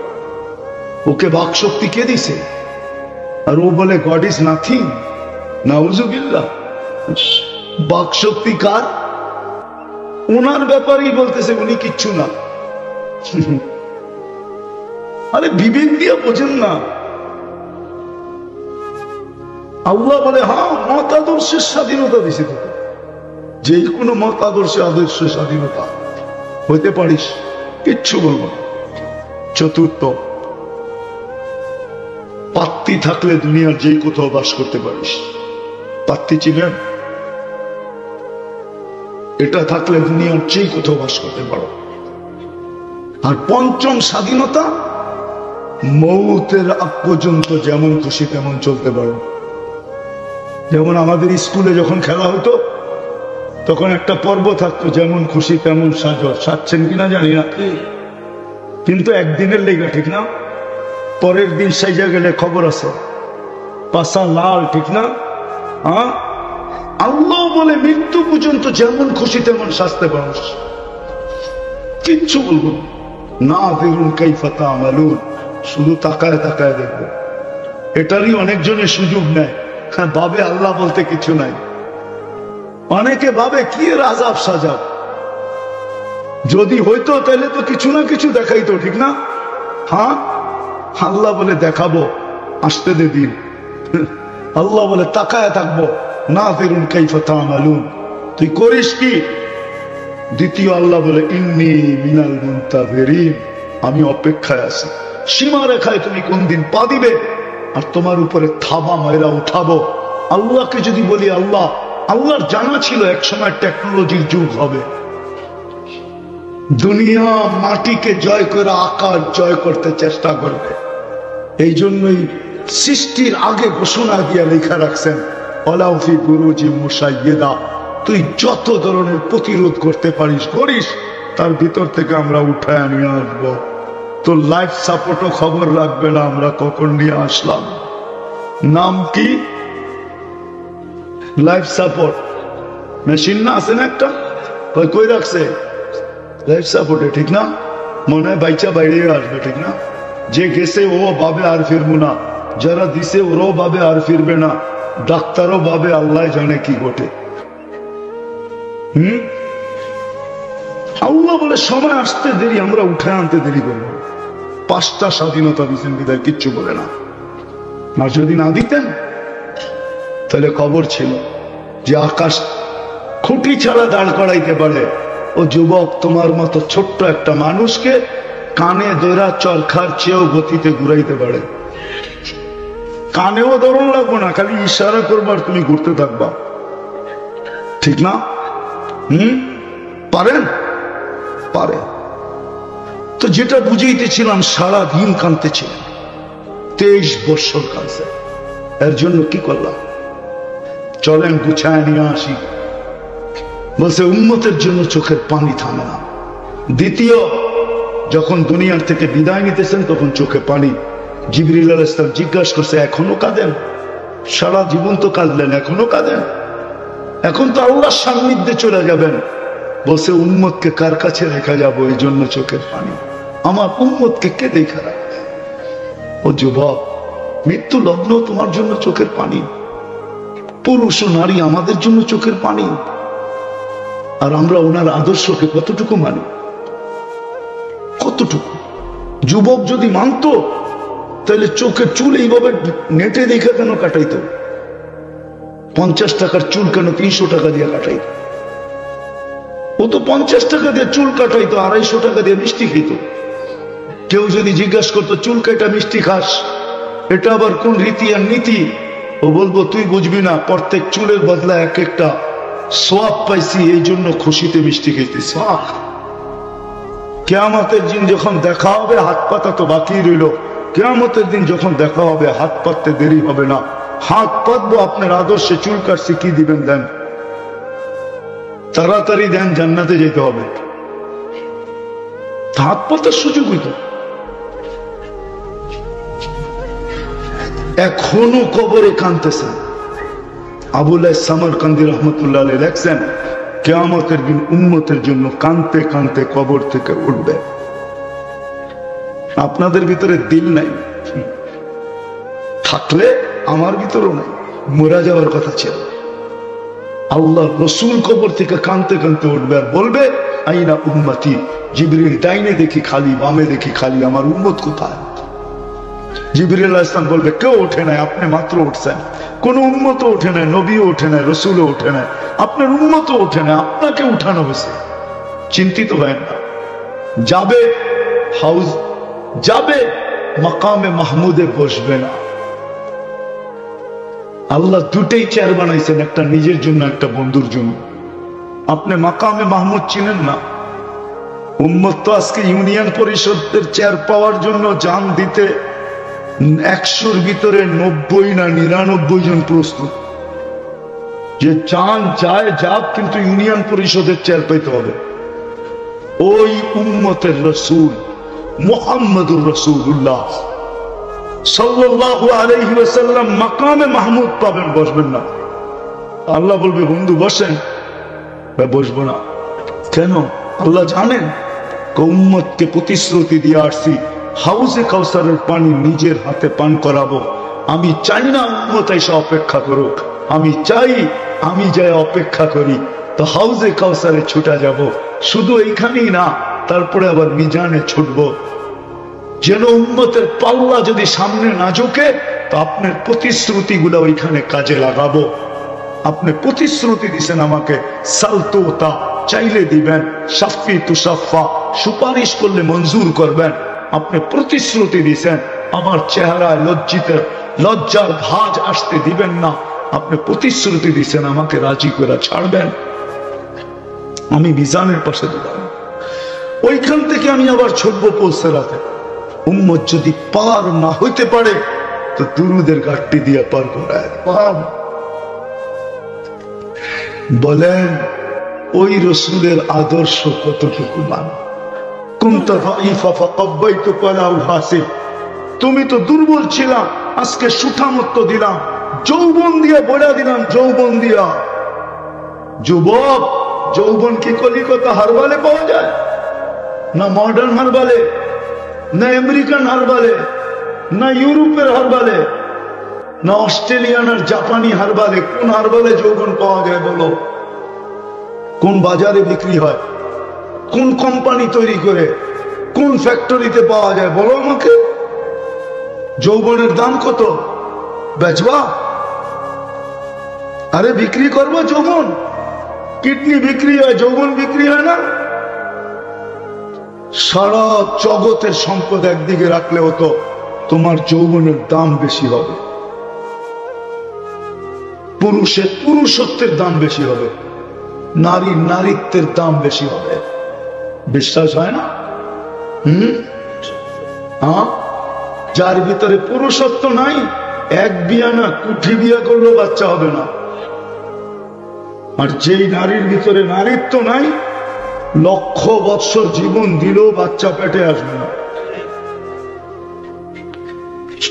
ওকে বাক শক্তি কে দিছে? আর ও বলে গড ইজ নাথিং। নাউজুবিল্লাহ। বাক শক্তি কার? ওনার ব্যাপারেই বলতেছে উনি কিচ্ছু না। আরে বিবেক দিয়ে বোঝেন না। আল্লাহ বলে হ্যাঁ মত আদর্শের স্বাধীনতা দিছে তোকে, যে কোনো মত আদর্শে আদর্শের স্বাধীনতা হইতে পারিস, কিচ্ছু বলবো না। চতুর্থ, পাত্তি থাকলে দুনিয়ার যে কোথাও বাস করতে পারিস। পাত্তি ছিলেন? এটা থাকলে দুনিয়ার যে কোথাও বাস করতে পারো। আর পঞ্চম স্বাধীনতা, মৌতের আগ পর্যন্ত যেমন খুশি তেমন চলতে পারো। যেমন আমাদের স্কুলে যখন খেলা হতো তখন একটা পর্ব থাকতো, যেমন খুশি তেমন সাজো। সাজছেন কিনা জানি না, কিন্তু একদিনের লেগে, ঠিক না? পরের দিন সাইজা গেলে খবর আছে, পাশা লাল, ঠিক না? আল্লাহ বলে মৃত্যু পর্যন্ত যেমন খুশি তেমন সাজতে পারো, কিচ্ছু বলবো না। ফিরুন কাইফা তা'মালুন, শুধু তাকায় তাকায় দেখবো। এটারই অনেকজনের সুযোগ নেয়। হ্যাঁ, ভাবে আল্লাহ বলতে কিছু নাই। অনেকে ভাবে কি এর আজাব সাজাব, যদি হইতো তাহলে তো কিছু না কিছু দেখাইতো, ঠিক না? হ্যাঁ, আল্লাহ বলে দেখাবো, আসতে দে দিন। আল্লাহ বলে তাকায় থাকবো, না ফিরুন কাইফা তা'মালুন, তুই করিস কি? দ্বিতীয় আল্লাহ বলে ইন্নী মিনাল মুনতাযিরিন, আমি অপেক্ষায় আছি। সীমা রেখায় তুমি কোন দিন পা দিবে আর তোমার উপরে থাবা মাইরা উঠাবো। আল্লাহকে যদি বলি আল্লাহ, আল্লাহর জানা ছিল একসময় টেকনোলজির যুগ হবে, দুনিয়া মাটিকে জয় করে আকাশ জয় করতে চেষ্টা করবে। এই জন্যই সৃষ্টির আগে ঘোষণা দিয়ে লেখা রাখছেন ওয়ালাউ ফি বুরুজিন মুশাইয়্যাদা, তুই যত ধরনের প্রতিরোধ করতে পারিস করিস, তার ভিতর থেকে আমরা উঠায় নিয়ে আসবো। তো লাইফ সাপোর্টও খবর রাখবে না আমরা কখন নিয়ে আসলাম। নাম কি? লাইফ সাপোর্ট মেশিন না আছে না একটা, কই রাখছে লাইফ সাপোর্টে, ঠিক না? মনে হয় বাইচা বাইরে আসবে, ঠিক না? যে গেছে ও ভাবে আর ফিরবো না, যারা দিছে ওরাও ভাবে আর ফিরবে না, ডাক্তারও ভাবে আল্লাহ জানে কি ঘটে। আল্লাহ বলে সময় আসতে দেরি, আমরা উঠে আনতে দেরি করবো। 5টা স্বাধীনতা দিচ্ছেন বিদায় কিচ্ছু বলে না। আর যদি না দিতেন তাহলে খবর ছিল যে আকাশ খুঁটি ছাড়া দাঁড় করাইতে পারে। ও যুবক, তোমার মতো ছোট্ট একটা মানুষকে কানে দৈরা চরখার চেয়েও গতিতে ঘুরাইতে পারে। কানেও ধরন লাগবো না, খালি ইশারা করবার, তুমি ঘুরতে থাকবা, ঠিক না? পারেন? পারে। তো যেটা বুঝাইতেছিলাম, সারাদিন কাঁদতেছিলেন, 23 বছর কাঁদছে। এর জন্য কি করলাম? চলেন গুছায় নিয়ে আসি। বলছে উম্মতের জন্য চোখের পানি থামে না। দ্বিতীয়, যখন দুনিয়ার থেকে বিদায় নিতেছেন তখন চোখে পানি। জিবরিল আলাইহিস সালাম জিজ্ঞাসা করছে, এখনো কাঁদেন? সারা জীবন তো কাঁদলেন, এখনো কাঁদেন? এখন তো আল্লাহর সান্নিধ্যে চলে যাবেন। বলছে উম্মতকে কার কাছে রেখা যাবো, এই জন্য চোখের পানি। আমার উম্মতকে কে দেখা রাখবে? ও যুবক, মৃত্যু লগ্ন তোমার জন্য চোখের পানি। পুরুষ ও নারী আমাদের জন্য চোখের পানি। আর আমরা ওনার আদর্শকে কতটুকু মানি? কতটুকু? যুবক যদি মানত তাহলে চোখের চুল এইভাবে নেটে দেখে কেন কাটাইতো? 50 টাকার চুল কেন 300 টাকা দিয়ে কাটাইতো? ও তো 50 টাকা দিয়ে চুল কাটাইতো, 250 টাকা দিয়ে মিষ্টি খেত। কেউ যদি জিজ্ঞাসা করতো চুল কাটা মিষ্টি খাস, এটা আবার কোন রীতি আর নীতি? ও বলবো তুই বুঝবি না, প্রত্যেক চুলের বদলা এক একটা সোয়াব পাইছি, এই জন্য খুশিতে মিষ্টি খেতেছি। কিয়ামতের দিন যখন দেখা হবে, হাত পাতা তো বাকি রইল, কিয়ামতের দিন যখন দেখা হবে হাত পাততে দেরি হবে না। হাত পাতবো, আপনার আদর্শে চুল কাটছি, কি দিবেন দেন, তাড়াতাড়ি দেন, জান্নাতে যেতে হবে। হাত পাতার সুযোগ হইত। এখনো কবরে কাঁদতেছেন। আবুল সামরকান্দি রহমতুল্লাহ আলাইহি লেখছেন, কিয়ামতের দিন উম্মতের জন্য কাঁদতে কাঁদতে কবর থেকে উঠবে। আপনাদের ভিতরে দিল নাই, থাকলে আমার ভিতরেও নাই, মরে যাওয়ার কথা ছিল। আল্লাহ রসুল কবর থেকে কাঁদতে কাঁদতে উঠবে আর বলবে, আইনা উম্মতি। জিবরিল ডাইনে দেখি খালি, বামে দেখি খালি, আমার উম্মত কোথায়? জিবরিল আলাইহিস সালাম বলবে, কেউ ওঠে নাই, আপনি মাত্র উঠছেন। কোন উম্মত ওঠে নাই, নবীও ওঠে নাই, রসুলও ওঠে নাই, আপনার উম্মত ওঠে নাই, আপনাকে উঠানো হয়েছে। চিন্তিত হয় না, যাবে হাউস, যাবে মাকামে মাহমুদে বসবে না। আল্লাহ দুটেই চেয়ার বানাইছেন, একটা নিজের জন্য, একটা বন্ধুর জন্য। আপনি মাকামে মাহমুদ চিনেন না? উম্মত তো আজকে ইউনিয়ন পরিষদের চেয়ার পাওয়ার জন্য জান দিতে 100-র ভিতরে 90 না 99 জন প্রস্তুত, যে চান যায় যাক, কিন্তু ইউনিয়ন পরিষদের চেয়ার পেতে হবে। ওই উম্মতের রসুল মুহাম্মদুর রাসূলুল্লাহ সাল্লাল্লাহু আলাইহি ওয়াসাল্লাম মাকামে মাহমুদ পাবেন, বসবেন না। আল্লাহ বলবে, বন্ধু বসেন, বসবো না। কেন? আল্লাহ জানেন উম্মতকে প্রতিশ্রুতি দিয়ে আসছি, হাউজে কাউসারের পানি নিজের হাতে পান করাবো। আমি চাই না উম্মত এসে অপেক্ষা করুক, আমি চাই আমি যাই অপেক্ষা করি, তো হাউজে কাউসারে ছুটা যাব। শুধু এইখানেই না, তারপরে আবার মিজানে ছুটবো, যেন উম্মতের পাল্লা যদি সামনে না ঝুঁকে, তো আপনার প্রতিশ্রুতিগুলো ওইখানে কাজে লাগাবো। আপনি প্রতিশ্রুতি দিছেন আমাকে, সালতুতা, চাইলে দিবেন, শাফি তুসাফা, সুপারিশ করলে মঞ্জুর করবেন। আপনি প্রতিশ্রুতি দিছেন, আমার চেহারায় লজ্জার ভাঁজ আসতে দিবেন না। আপনি প্রতিশ্রুতি দিছেন, আমাকে রাজি করে ছাড়বেন। আমি মিজানের পাশে দিলাম, ওইখান থেকে আমি আবার ছুটবো পৌঁছাতে। উম্মত যদি পার না হইতে পারে, তো দুরুদের ঘাটটি দিয়ে পার করায়। বলেন ওই রসুলের আদর্শ কতটুকু মান? তুমি তো দুর্বল ছিলাম, আজকে সুঠামত্ব দিলাম, যৌবন দিয়ে বলে দিলাম, যৌবন দিয়া। যুবক, যৌবন কি কলিকাতা হারবালে পাওয়া যায়? না মডার্ন হারবালে, না আমেরিকান হারবালে, না ইউরোপের হারবালে, না অস্ট্রেলিয়ান আর জাপানি হারবালে? কোন হারবালে যৌবন পাওয়া যায় বলো? কোন বাজারে বিক্রি হয়? কোন কোম্পানি তৈরি করে? কোন ফ্যাক্টরিতে পাওয়া যায় বলো আমাকে? যৌবনের দাম কত? বেচবা? আরে বিক্রি করবো যৌবন? কিডনি বিক্রি হয়, যৌবন বিক্রি হয় না? সারা জগতের সম্পদ একদিকে রাখলে হতো, তোমার যৌবনের দাম বেশি হবে, পুরুষের পুরুষত্বের দাম বেশি হবে, নারীর নারীত্বের দাম বেশি হবে। বিশ্বাস হয় না? যার ভিতরে পুরুষত্ব নাই, এক বিয়া না, কুঠি বিয়া করলেও বাচ্চা হবে না। আর যেই নারীর ভিতরে নারীত্ব নাই, 1,00,000 বৎসর জীবন দিলেও বাচ্চা পেটে আসবে না।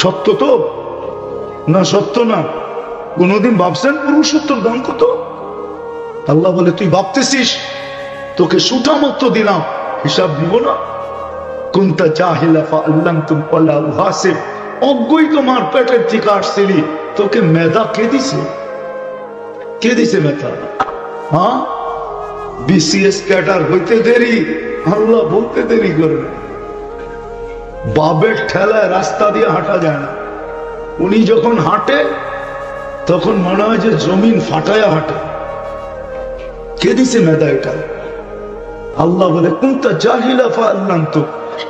সত্য তো না? সত্য না? কোনদিন ভাবছেন পুরুষত্বের দাম কত? আল্লাহ বলে, তুই ভাবতেছিস তোকে সুঠামত্ব দিলাম, হিসাব দিব না? কুনতা জাহিলা ফাআল্লামতুম ওয়ালা উহাসিব, অজ্ঞই তোমার পেটের থেকে আসছিলি, তোকে মেধা কে দিছে? কে দিছে মেধা? হ্যাঁ, বিসিএস ক্যাডার হইতে দেরি, আল্লাহ বলতে দেরি করবে। বাবের ঠেলায় রাস্তা দিয়ে হাঁটা যায় না, উনি যখন হাঁটে তখন মনে হয় যে জমিন ফাটায়া হাঁটে। কে দিছে মেধা এটা? আল্লাহ বলে, কুনতা জাহিলা ফাআল্লামতুম,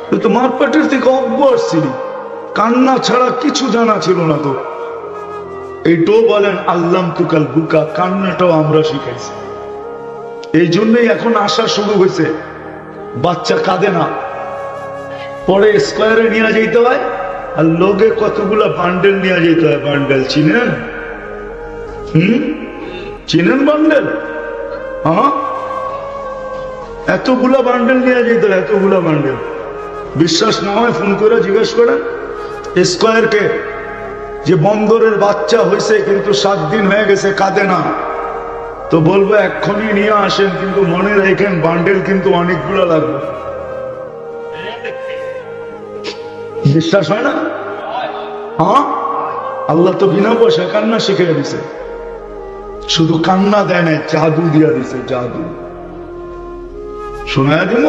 তুই তোমার পেটের থেকে অজ্ঞ আসছিলি, কান্না ছাড়া কিছু জানা ছিল না তো। এইটাও বলেন আল্লাম তুকাল বুকা, কান্নাটাও আমরা শিখাইছি। এই জন্যই এখন আসা শুরু হয়েছে, বাচ্চা কাঁদে না, পরে স্কোয়ারে নিয়ে যেতে হয়, আর লোকে কতগুলা বান্ডেল নিয়ে যেতে হয়। বান্ডেল চিনেন? চিনেন বান্ডেল? হ্যাঁ, এতগুলা বান্ডেল নিয়ে যেতে হয়, এতগুলা বান্ডেল। বিশ্বাস না হয় ফোন করে জিজ্ঞেস করেন স্কোয়ারকে যে বন্দরের বাচ্চা হয়েছে কিন্তু 7 দিন হয়ে গেছে, কাঁদে না, তো বলবো এক্ষুনি নিয়ে আসেন, কিন্তু মনে রাখেন বান্ডেল কিন্তু অনেকগুলো লাগবে। বিশ্বাস হয় না? হ্যাঁ, আল্লাহ তো বিনা পয়সা কান্না শিখে দিছে, শুধু কান্না দেয় না, জাদু দিয়া দিছে, জাদু। শোনায় দিব?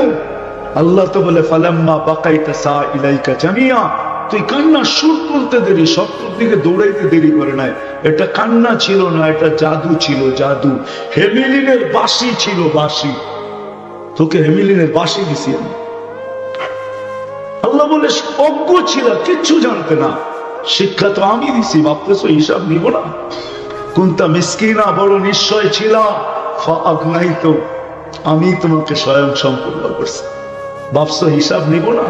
আল্লাহ তো বলে ফালাম্মা বাকাইতা সা ইলাইকা জামিয়া, তুই কান্না সুর তুলতে দেরি, শত্রুর দিকে দৌড়াইতে দেরি করে নাই। এটা কান্না ছিল না, এটা জাদু ছিল, জাদু। হেমিলিনের বাঁশি ছিল, বাঁশি। তোকে হেমিলিনের বাঁশি দিছি আমি। আল্লাহ বলে অজ্ঞ ছিল, কিচ্ছু জানতে না, শিক্ষা তো আমি দিছি, ভাবতেছ হিসাব নিব না? কুনতা মিসকিনা, বড় নিশ্চয় ছিল, ফাআগনাইতু, আমি তোমাকে স্বয়ং সম্পূর্ণ করছি, ভাবছো হিসাব নিব না?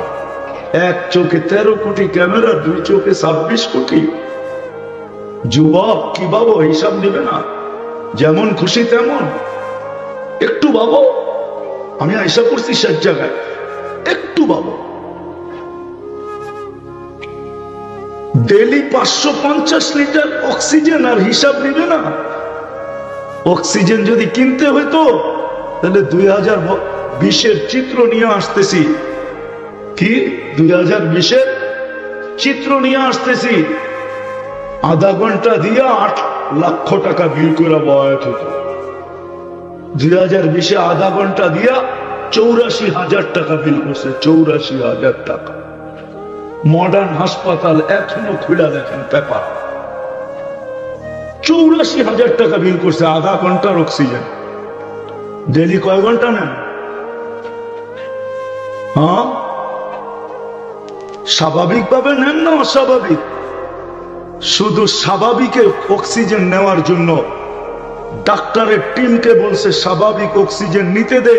এক চোখে 13 কোটি ক্যামেরা, 2 চোখে 26 কোটি। যুবক কি ভাবো হিসাব নিবে না? যেমন খুশি তেমন। একটু ভাবো, আমি হিসাব করছি 60 জায়গায়, একটু ভাবো। ডেলি 550 লিটার অক্সিজেন, আর হিসাব নিবে না? অক্সিজেন যদি কিনতে হইতো তাহলে 2020-এর চিত্র নিয়ে আসতেছি। কি 2020-এর চিত্র নিয়ে আসতেছি, আধা ঘন্টা দিয়া 8 লক্ষ টাকা বিল করে বয়াত হতো। 2020-এ আধা ঘন্টা দিয়া 84,000 টাকা বিল করছে, 84,000 টাকা। মডার্ন হাসপাতাল এখনো খুলে দেখেন পেপার, 84,000 টাকা বিল করছে আধা ঘন্টার অক্সিজেন। ডেলি কয় ঘন্টা নেন? হ্যাঁ, স্বাভাবিক ভাবে নেন না অস্বাভাবিক? শুধু স্বাভাবিকে অক্সিজেন নেওয়ার জন্য ডাক্তারের টিমকে বলছে স্বাভাবিক অক্সিজেন নিতে দে,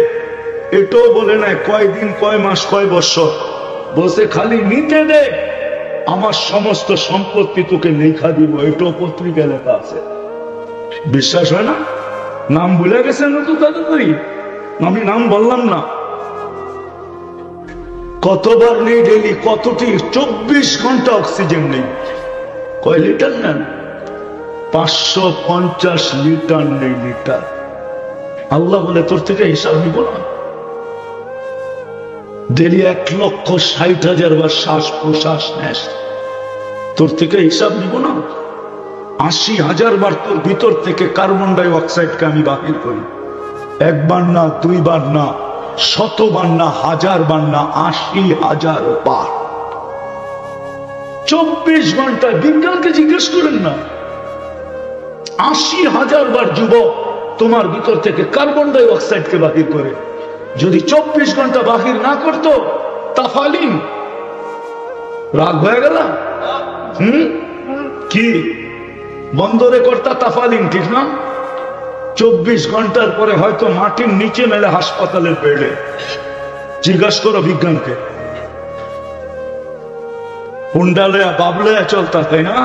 এটাও বলে নাই কয়দিন, কয় মাস, কয় বছর, বলছে খালি নিতে দে, আমার সমস্ত সম্পত্তি তোকে লেখা দিব, এটাও পত্রিকায় লেখা আছে। বিশ্বাস হয় না? নাম ভুলে গেছেন তো তাড়াতাড়ি, আমি নাম বললাম না। কতবার নেই ডেলি, কতটি? 24 ঘন্টা অক্সিজেন নেই। কয় লিটার নেন? 550 লিটার নেই, লিটার। আল্লাহ বলে তোর থেকে হিসাব নিব না? ডেলি 1,60,000 বার শ্বাস প্রশ্বাস নেস, তোর থেকে হিসাব নিব না? 80,000 বার তোর ভিতর থেকে কার্বন ডাই অক্সাইডকে আমি বাহির করি, 1 বার না, 2 বার না, 100 বার না, 1000 বার না, 80,000 বার। 24 ঘন্টায়, বিজ্ঞানকে জিজ্ঞেস করেন না, 80,000 বার যুবক তোমার ভিতর থেকে কার্বন ডাই অক্সাইডকে বাহির করে। যদি 24 ঘন্টা বাহির না করতো, তাফালিন, রাগ হয়ে গেল? কি বন্দরে করতা তাফালিন, ঠিক না? 24 ঘন্টার পরে হয়তো মাটির নিচে মেলে হাসপাতালের বেডে। জিজ্ঞাসা করো বিজ্ঞানকে। হুন্ডালয়া বাবলয়া চলতা, তাই না?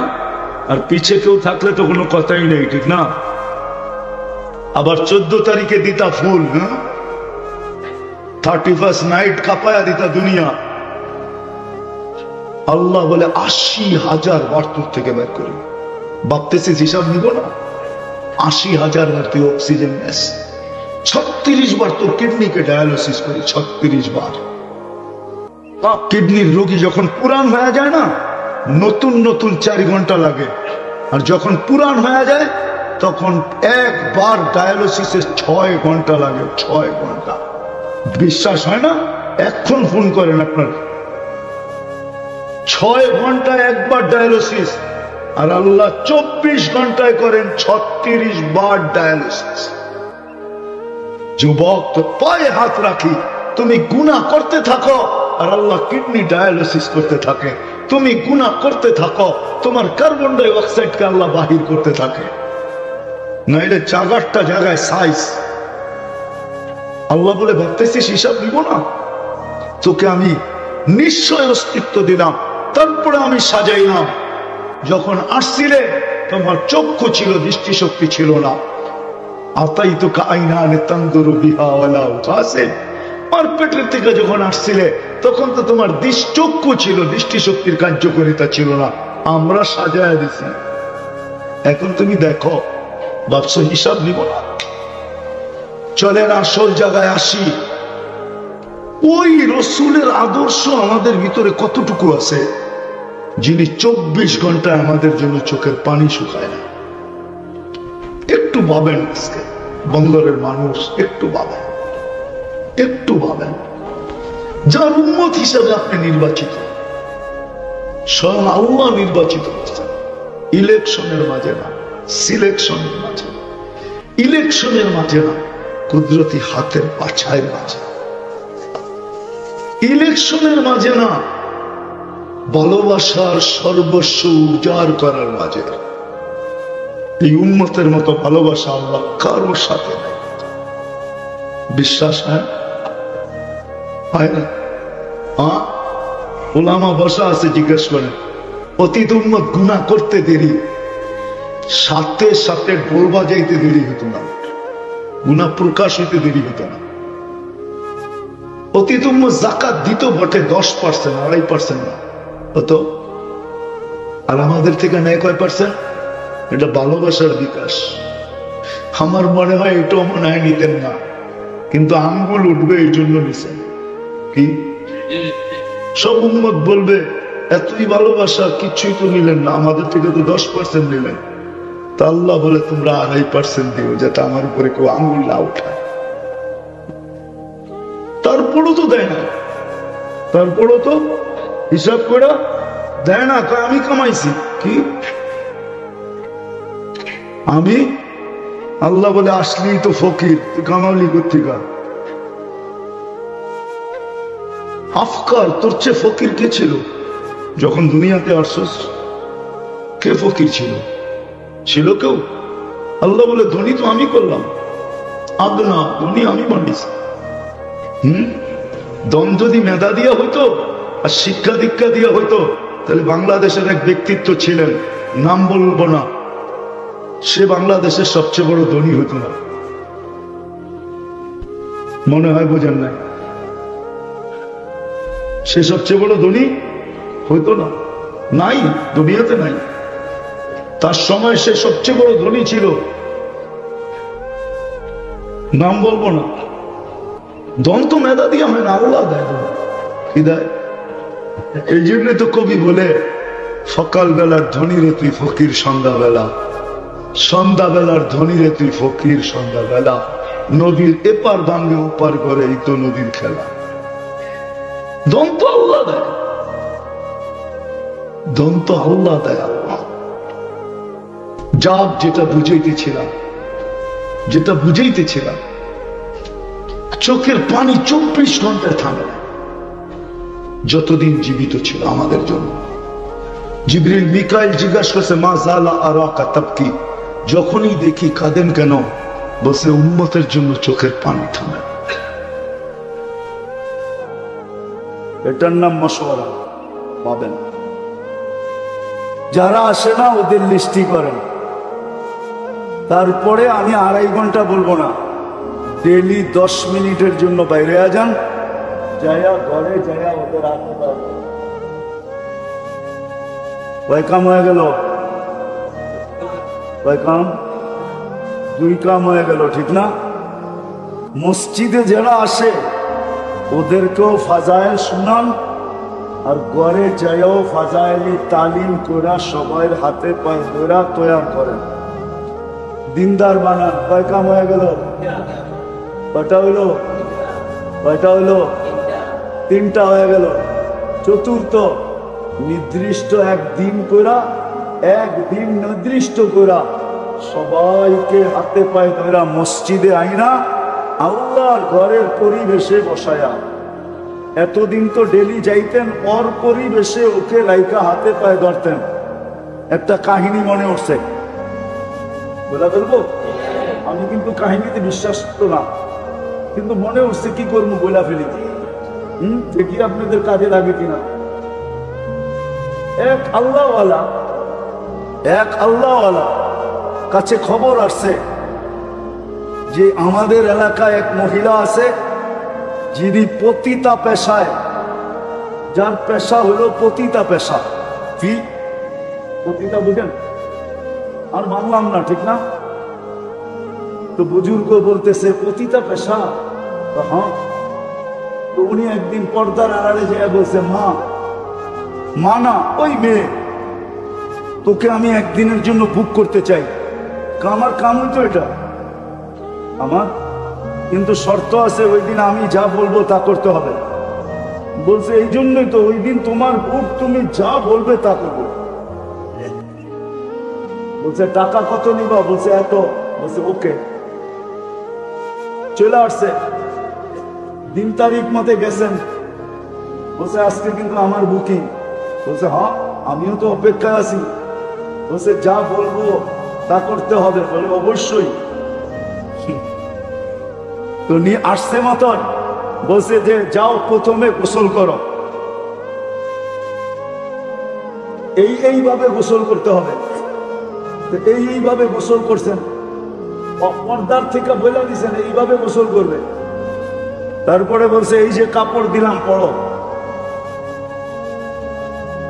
আর পিছে কেউ থাকলে তো কোনো কথাই নেই, ঠিক না? আবার 14 তারিখে দিতা ফুল, 31st নাইট কাপায়া দিতা দুনিয়া। আল্লাহ বলে 80,000 বার তোর থেকে বের করি। ভাবতেছিস হিসাব নিব না? 80,000 বার তুই অক্সিজেন নেস, 36 বার তোর কিডনিকে ডায়ালিসিস করি, 36 বার। কিডনির রোগী যখন পুরান হয়ে যায় না, নতুন নতুন 4 ঘন্টা লাগে, আর যখন পুরান হয়ে যায় তখন একবার ডায়ালিসিসে 6 ঘন্টা লাগে, 6 ঘন্টা। বিশ্বাস হয় না? এখন ফোন করেন আপনার, 6 ঘন্টায় একবার ডায়ালিসিস, আর আল্লাহ 24 ঘন্টায় করেন 36 বার ডায়ালিসিস। যুবক, তো পায়ে হাত রাখি, তুমি গুনাহ করতে থাকো, আর আল্লাহ কিডনি ডায়ালিসিস করতে থাকে। তুমি গুনাহ করতে থাকো, তোমার কার্বন ডাই অক্সাইডকে আল্লাহ বাহির করতে থাকে। নাইলে চাগারটা জায়গায় সাইজ। আল্লাহ বলে ভাবতেছিস হিসাব দিব না? তোকে আমি নিশ্চয় অস্তিত্ব দিলাম, তারপরে আমি সাজাইলাম। যখন আসছিলে তোমার চক্ষু ছিল, দৃষ্টিশক্তি ছিল না। আতাই তো কাইনানে তানদুরু বিহা ওয়ালা উতাসে। আর পেটের থেকে যখন আসছিলে তখন তো তোমার চক্ষু ছিল, দৃষ্টিশক্তির কার্যকারিতা ছিল না। আমরা সাজায় দিছি। এখন তুমি দেখো, ভাবছো হিসাব নিব না। চলেন আসল জায়গায় আসি। ওই রসুলের আদর্শ আমাদের ভিতরে কতটুকু আছে, যিনি 24 ঘন্টায় আমাদের জন্য চোখের পানি শুকায় না। একটু ভাবেন, আজকে বন্দরের মানুষ একটু ভাবেন, একটু ভাবেন। যার উম্মত হিসাবে আপনি নির্বাচিত, স্বয়ং আল্লাহ নির্বাচিত করছেন। ইলেকশনের মাঝে না, সিলেকশনের মাঝে, ইলেকশনের মাঝে না, কুদরতি হাতের পাছায়ের মাঝে। ইলেকশনের মাঝে না, ভালোবাসার সর্বস্ব উজাড় করার মাঝে। এই উম্মতের মতো ভালোবাসা আল্লাহ কারোর সাথে নেই। বিশ্বাস হয় না? ওলামা বসা আছে, জিজ্ঞেস করেন অতীত উম্মত গুনাহ করতে দেরি, সাথে সাথে ঢোল বাজাইতে দেরি হতো না, গুনাহ প্রকাশ হইতে দেরি হতো না। অতীত উম্মত যাকাত দিত বটে 10%, 2.5% না হতো। আর আমাদের থেকে নেয় কয় পার্সেন্ট? এটা ভালোবাসার বিকাশ। আমার মনে হয় এটাও মনে হয় নিতেন না, কিন্তু আঙ্গুল উঠবে এই জন্য নিছেন। কি সব উম্মত বলবে এতই ভালোবাসা, কিছুই তো নিলেন না, আমাদের থেকে তো 10% নিলেন। তা আল্লাহ বলে তোমরা 2.5% দিও, যাতে আমার উপরে কেউ আঙ্গুল না উঠায়। তারপরও তো দেয় না, তারপরও তো হিসাব করে দেয় না। আমি কামাইছি কি? আমি আল্লাহ বলে আসলেই তো ফকির, তুই কামালি কোত্থেকে? আফকার, তোর চেয়ে ফকির কে ছিল যখন দুনিয়াতে আসছস? কে ফকির ছিল? ছিল কেউ? আল্লাহ বলে ধনী তো আমি করলাম, আদনা ধনী আমি বানিয়েছি। দম যদি মেধা দিয়া হইতো আর শিক্ষা দীক্ষা দিয়া হইতো, তাহলে বাংলাদেশের এক ব্যক্তিত্ব ছিলেন, নাম বলবো না, সে বাংলাদেশের সবচেয়ে বড় ধনী হইতো না। মনে হয় বোঝেন নাই? সে সবচেয়ে বড় ধনী হইতো না, নাই, দুনিয়াতে নাই। তার সময় সে সবচেয়ে বড় ধনী ছিল, নাম বলবো না। ধন তো মেধা দিয়ে হয় না, আল্লাহ দেয়। কি দেয়? এই জন্য তো কবি বলে সকাল বেলার ধনী রে তুই ফকির সন্ধ্যাবেলা, সন্ধ্যাবেলার ধনী রে তুই ফকির সন্ধ্যাবেলা, নদীর এপার ভাঙ্গে ওপার করে, এই তো নদীর খেলা। ধন তো আল্লাহ দেয়, ধন তো আল্লাহ দেয়। আল্লাহ যাক, যেটা বুঝাইতেছিলাম, যেটা বুঝাইতেছিলাম, চোখের পানি 24 ঘন্টায় থামে না যতদিন জীবিত ছিল আমাদের জন্য। জিবরিল মিকাইল জিজ্ঞাসা করছে মা জালা আরাকা তাবকি, যখনই দেখি কাঁদেন কেন? বসে উম্মতের জন্য চোখের পানি থামে। এটার নাম মশওয়ারা। পাবেন যারা আসে না ওদের লিস্টি করেন। তারপরে আমি 2.5 ঘন্টা বলবো না, ডেলি 10 মিনিটের জন্য বাইরে যান, যায়া ঘরে যায়া ওদের আশীর্বাদ। কয় কাম হয়ে গেল? কয় কাম? 2 কাম হয়ে গেল, ঠিক না? মসজিদে যারা আসে ওদেরকেও ফাজাইল শুনান, আর ঘরে যাইও ফাজাইলি তালিম করা, সবাই হাতে পায়ে ধরা তৈরি করেন, দিনদার বানান। কয় কাম হয়ে গেল? কয়টা হইলো? কয়টা হইলো? 3টা হয়ে গেল। চতুর্থ, নির্দিষ্ট একদিন করা, একদিন নির্দিষ্ট করা, সবাইকে হাতে পায়ে ধরা মসজিদে আইনা আল্লাহর ঘরের পরিবেশে বসায়া এতদিন তো ডেলি যাইতেন, ওর পরিবেশে ওকে লাইকা হাতে পায়ে ধরতেন। একটা কাহিনী মনে উঠছে, বলা বলবো? আমি কিন্তু কাহিনীতে বিশ্বাস করতো না, কিন্তু মনে উঠছে, কি করবো, বলা ফেলি। দেখি আপনাদের কাজে লাগে কিনা। এক আল্লাহওয়ালা কাছে খবর আসছে যে আমাদের এলাকায় এক মহিলা আছে যিনি পতিতা পেশায়, যার পেশা হলো পতিতা পেশা। কি পতিতা বুঝেন? আর মানলাম না, ঠিক না? তো বুজুর্গ বলতেছে পতিতা পেশা। হ্যাঁ। তো উনি একদিন পর্দার আড়ালে যেয়ে বলছে, মা না, ওই মেয়ে, তোকে আমি একদিনের জন্য বুক করতে চাই। আমার কাম তো এটা আমার, কিন্তু শর্ত আছে, ওই দিন আমি যা বলবো তা করতে হবে। বলছে এই জন্যই তো ওই দিন তোমার বুক, তুমি যা বলবে তা করবো। বলছে টাকা কত নিবা? বলছে এত। বলছে ওকে। চলে আসছে, দিন তারিখ মতে গেছেন। বলছে আজকে কিন্তু আমার বুকিং। বলছে হ্যাঁ, আমিও তো অপেক্ষায় আছি। বলছে যা বলবো তা করতে হবে। বলে অবশ্যই। তো নিয়ে আসছে মতন বলছে যে যাও, প্রথমে গোসল করো। এইভাবে গোসল করতে হবে। এইভাবে গোসল করছেন, পর্দার থেকে বলে দিচ্ছেন এইভাবে গোসল করবে। তারপরে বলছে এই যে কাপড় দিলাম, পড়ো।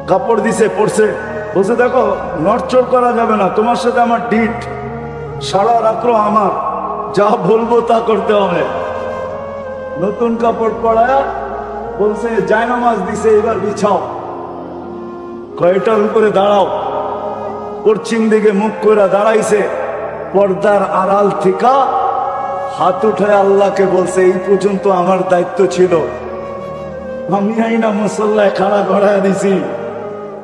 কাপড় দিছে, পড়ছে। বলছে দেখো, নড়চড় করা যাবে না, তোমার সাথে আমার ডিট, সারা রাত্র আমার, যা বলবো তা করতে হবে। নতুন কাপড় পরায়া বলছে জায়নামাজ দিছে, এবার বিছাও। কয়টার উপরে দাঁড়াও। পশ্চিম দিকে মুখ করে দাঁড়াইছে, পর্দার আড়াল থেকে হাত উঠায় আল্লাহকে বলছে এই পর্যন্ত আমার দায়িত্ব ছিল, আমি আইনা মুসল্লায় খাড়া করায় দিছি,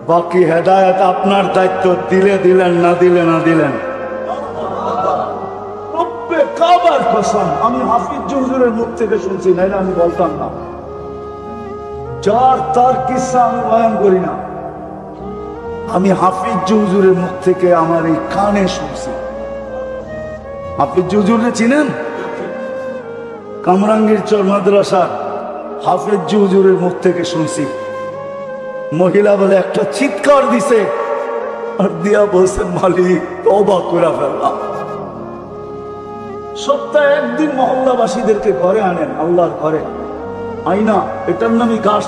বাকি হেদায়েত আপনার দায়িত্ব, দিলে দিলেন, না দিলে না দিলেন। কাবার কসম, আমি হাফিজ হুজুরের মুখ থেকে শুনছি, নাইলে আমি বলতাম না। যার তার কিসসা আমি বয়ান করি না, আমি হাফিজ হুজুরের মুখ থেকে আমার এই কানে শুনছি। হাফিজ হুজুরে চিনেন? কামরাঙ্গীর চর মাদ্রাসার হাফিজ হুজুরের মুখ থেকে শুনছি। মহিলা বলে একটা চিৎকার দিছে, আর দিয়া বলছে মালিক তওবা করে ফেললাম। সপ্তাহে একদিন মহল্লাবাসীদেরকে ঘরে আনেন, আল্লাহর ঘরে আইনা, এটার নামই গাছ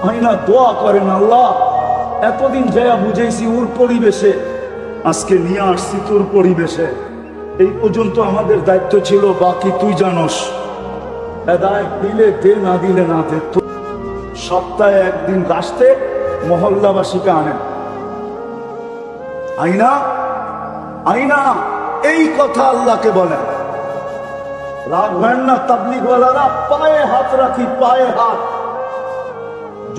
আইনা, দোয়া করেন আল্লাহ এতদিন যায়া বুঝেছি ওর পরিবেশে, আজকে নিয়ে আসছি তোর পরিবেশে। এই পর্যন্ত আমাদের দায়িত্ব ছিল, বাকি তুই জানোস। হেদায়েত দিলে দে, না দিলে না দে। সপ্তাহে একদিন গাছতে মহল্লাবাসীকে আনেন, আইনা আইনা, এই কথা আল্লাহকে বলেন। রাখবেন না তাবলীগওয়ালারা, পায়ে হাত রাখি, পায়ে হাত।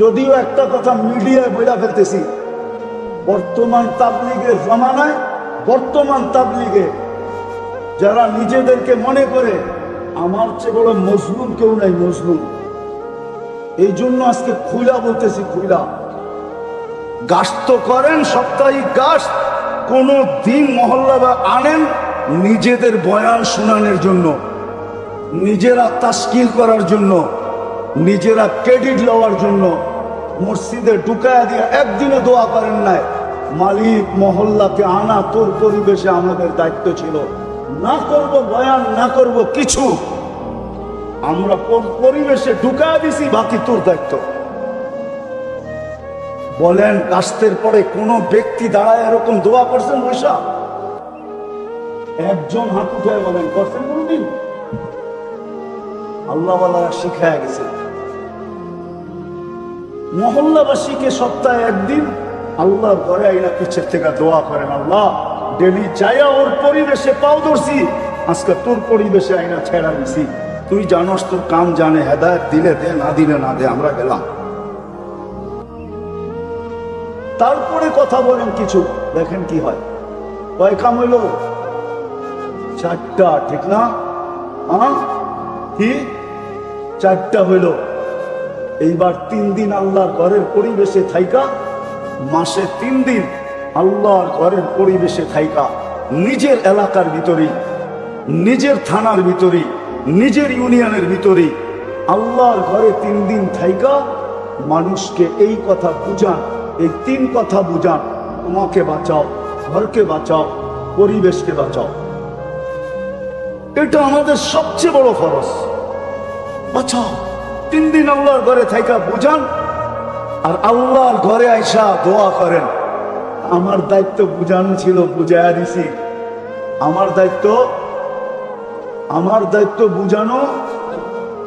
যদিও একটা কথা মিডিয়ায় বইলা ফেলতেছি, বর্তমান তাবলীগের জামানায়, বর্তমান তাবলীগে যারা নিজেদেরকে মনে করে আমার চেয়ে বড় মজলুম কেউ নাই, মজলুম। এই জন্য আজকে খুলা বলতেছি, খুলা গাছ তো করেন, সাপ্তাহিক গাছ কোন দিন মহল্লা বা আনেন নিজেদের বয়ান শোনানোর জন্য, নিজেরা তাশকিল করার জন্য, নিজেরা ক্রেডিট লওয়ার জন্য। মসজিদে ঢুকায়া দিয়ে একদিনও দোয়া করেন নাই, মালিক মহল্লাকে আনা তোর পরিবেশে আমাদের দায়িত্ব ছিল, না করব বয়ান, না করব কিছু, আমরা পরিবেশে ঢুকায়া দিছি, বাকি তোর দায়িত্ব। বলেন কাস্তের পরে কোন ব্যক্তি দাঁড়ায় এরকম দোয়া করছেন? বৈশা একজন হাত উঠে বলেন করছেন কোনদিন? আল্লাহওয়ালারা শিখায় গেছে। মহল্লাবাসীকে সপ্তাহে একদিন আল্লাহর ঘরে আইনা পিছের থেকে দোয়া করেন, আল্লাহ ডেলি যাইয়া ওর পরিবেশে পাও ধরছি, আজকে তোর পরিবেশে আইনা ছেড়া দিছি, তুই জানোস, তোর কাম জানে, হেদায়েত দিলে দে, না দিলে না দে, আমরা গেলাম। তারপরে কথা বলেন কিছু, দেখেন কি হয়। কয় কাম হইল? চারটা, ঠিক না? কি চারটা হইল? এইবার 3 দিন আল্লাহর ঘরের পরিবেশে থাইকা, মাসে 3 দিন আল্লাহর ঘরের পরিবেশে থাইকা, নিজের এলাকার ভিতরেই, নিজের থানার ভিতরেই, নিজের ইউনিয়নের ভিতরেই আল্লাহর ঘরে 3 দিন থাইকা মানুষকে এই কথা বুঝান, এই 3 কথা বুঝান, তোমাকে বাঁচাও, ঘরকে বাঁচাও, পরিবেশকে বাঁচাও। এটা আমাদের সবচেয়ে বড় ফরজ। বাঁচাও, 3 দিন আল্লাহর ঘরে থাইকা বুঝান, আর আল্লাহর ঘরে আইসা দোয়া করেন। আমার দায়িত্ব বুঝানো ছিল, বুঝাইয়া দিছি। আমার দায়িত্ব বুঝানো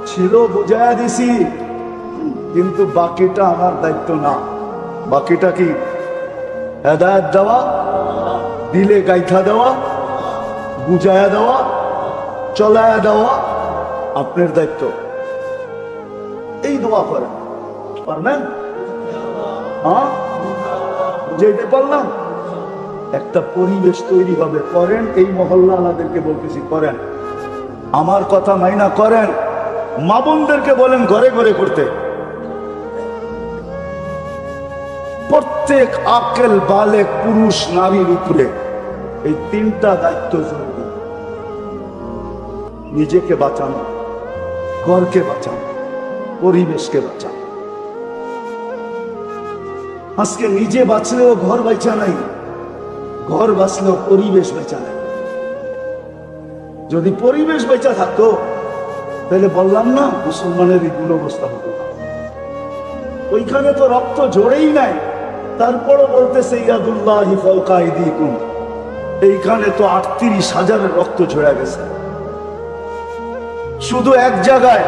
ছিল, বুঝাইয়া দিছি। কিন্তু বাকিটা আমার দায়িত্ব না। বাকিটা কি? হেদায়েত দেওয়া, দিলে গাইথা দেওয়া, বুঝাইয়া দেওয়া, চলায়া দেওয়া আপনার দায়িত্ব। এই দোয়া করেন, পারবেন? হ্যাঁ, বুঝাইতে পারলাম? একটা পরিবেশ তৈরি হবে, করেন। এই মহল্লা আমাদেরকে বলতেছি, করেন। আমার কথা মাইনা করেন। মা বোনদেরকে বলেন ঘরে ঘরে করতে। প্রত্যেক আকেল বালেক পুরুষ নারীর উপরে এই 3টা দায়িত্ব জরুরি। নিজেকে বাঁচানো, ঘরকে বাঁচানো, পরিবেশকে বাঁচানো। আজকে নিজে বাঁচলেও ঘর বাঁচা নাই, ঘর বাঁচলেও পরিবেশ বাঁচা নাই। যদি পরিবেশ বেঁচে থাকতো তাহলে বললাম না মুসলমানের এই দুরবস্থা হতো না। ওইখানে তো রক্ত ঝরেই নাই, তারপরও বলতেছে ইয়াদুল্লাহি ফাওকা আইদিকুম। এইখানে তো 38,000 রক্ত ঝরে গেছে। শুধু এক জায়গায়,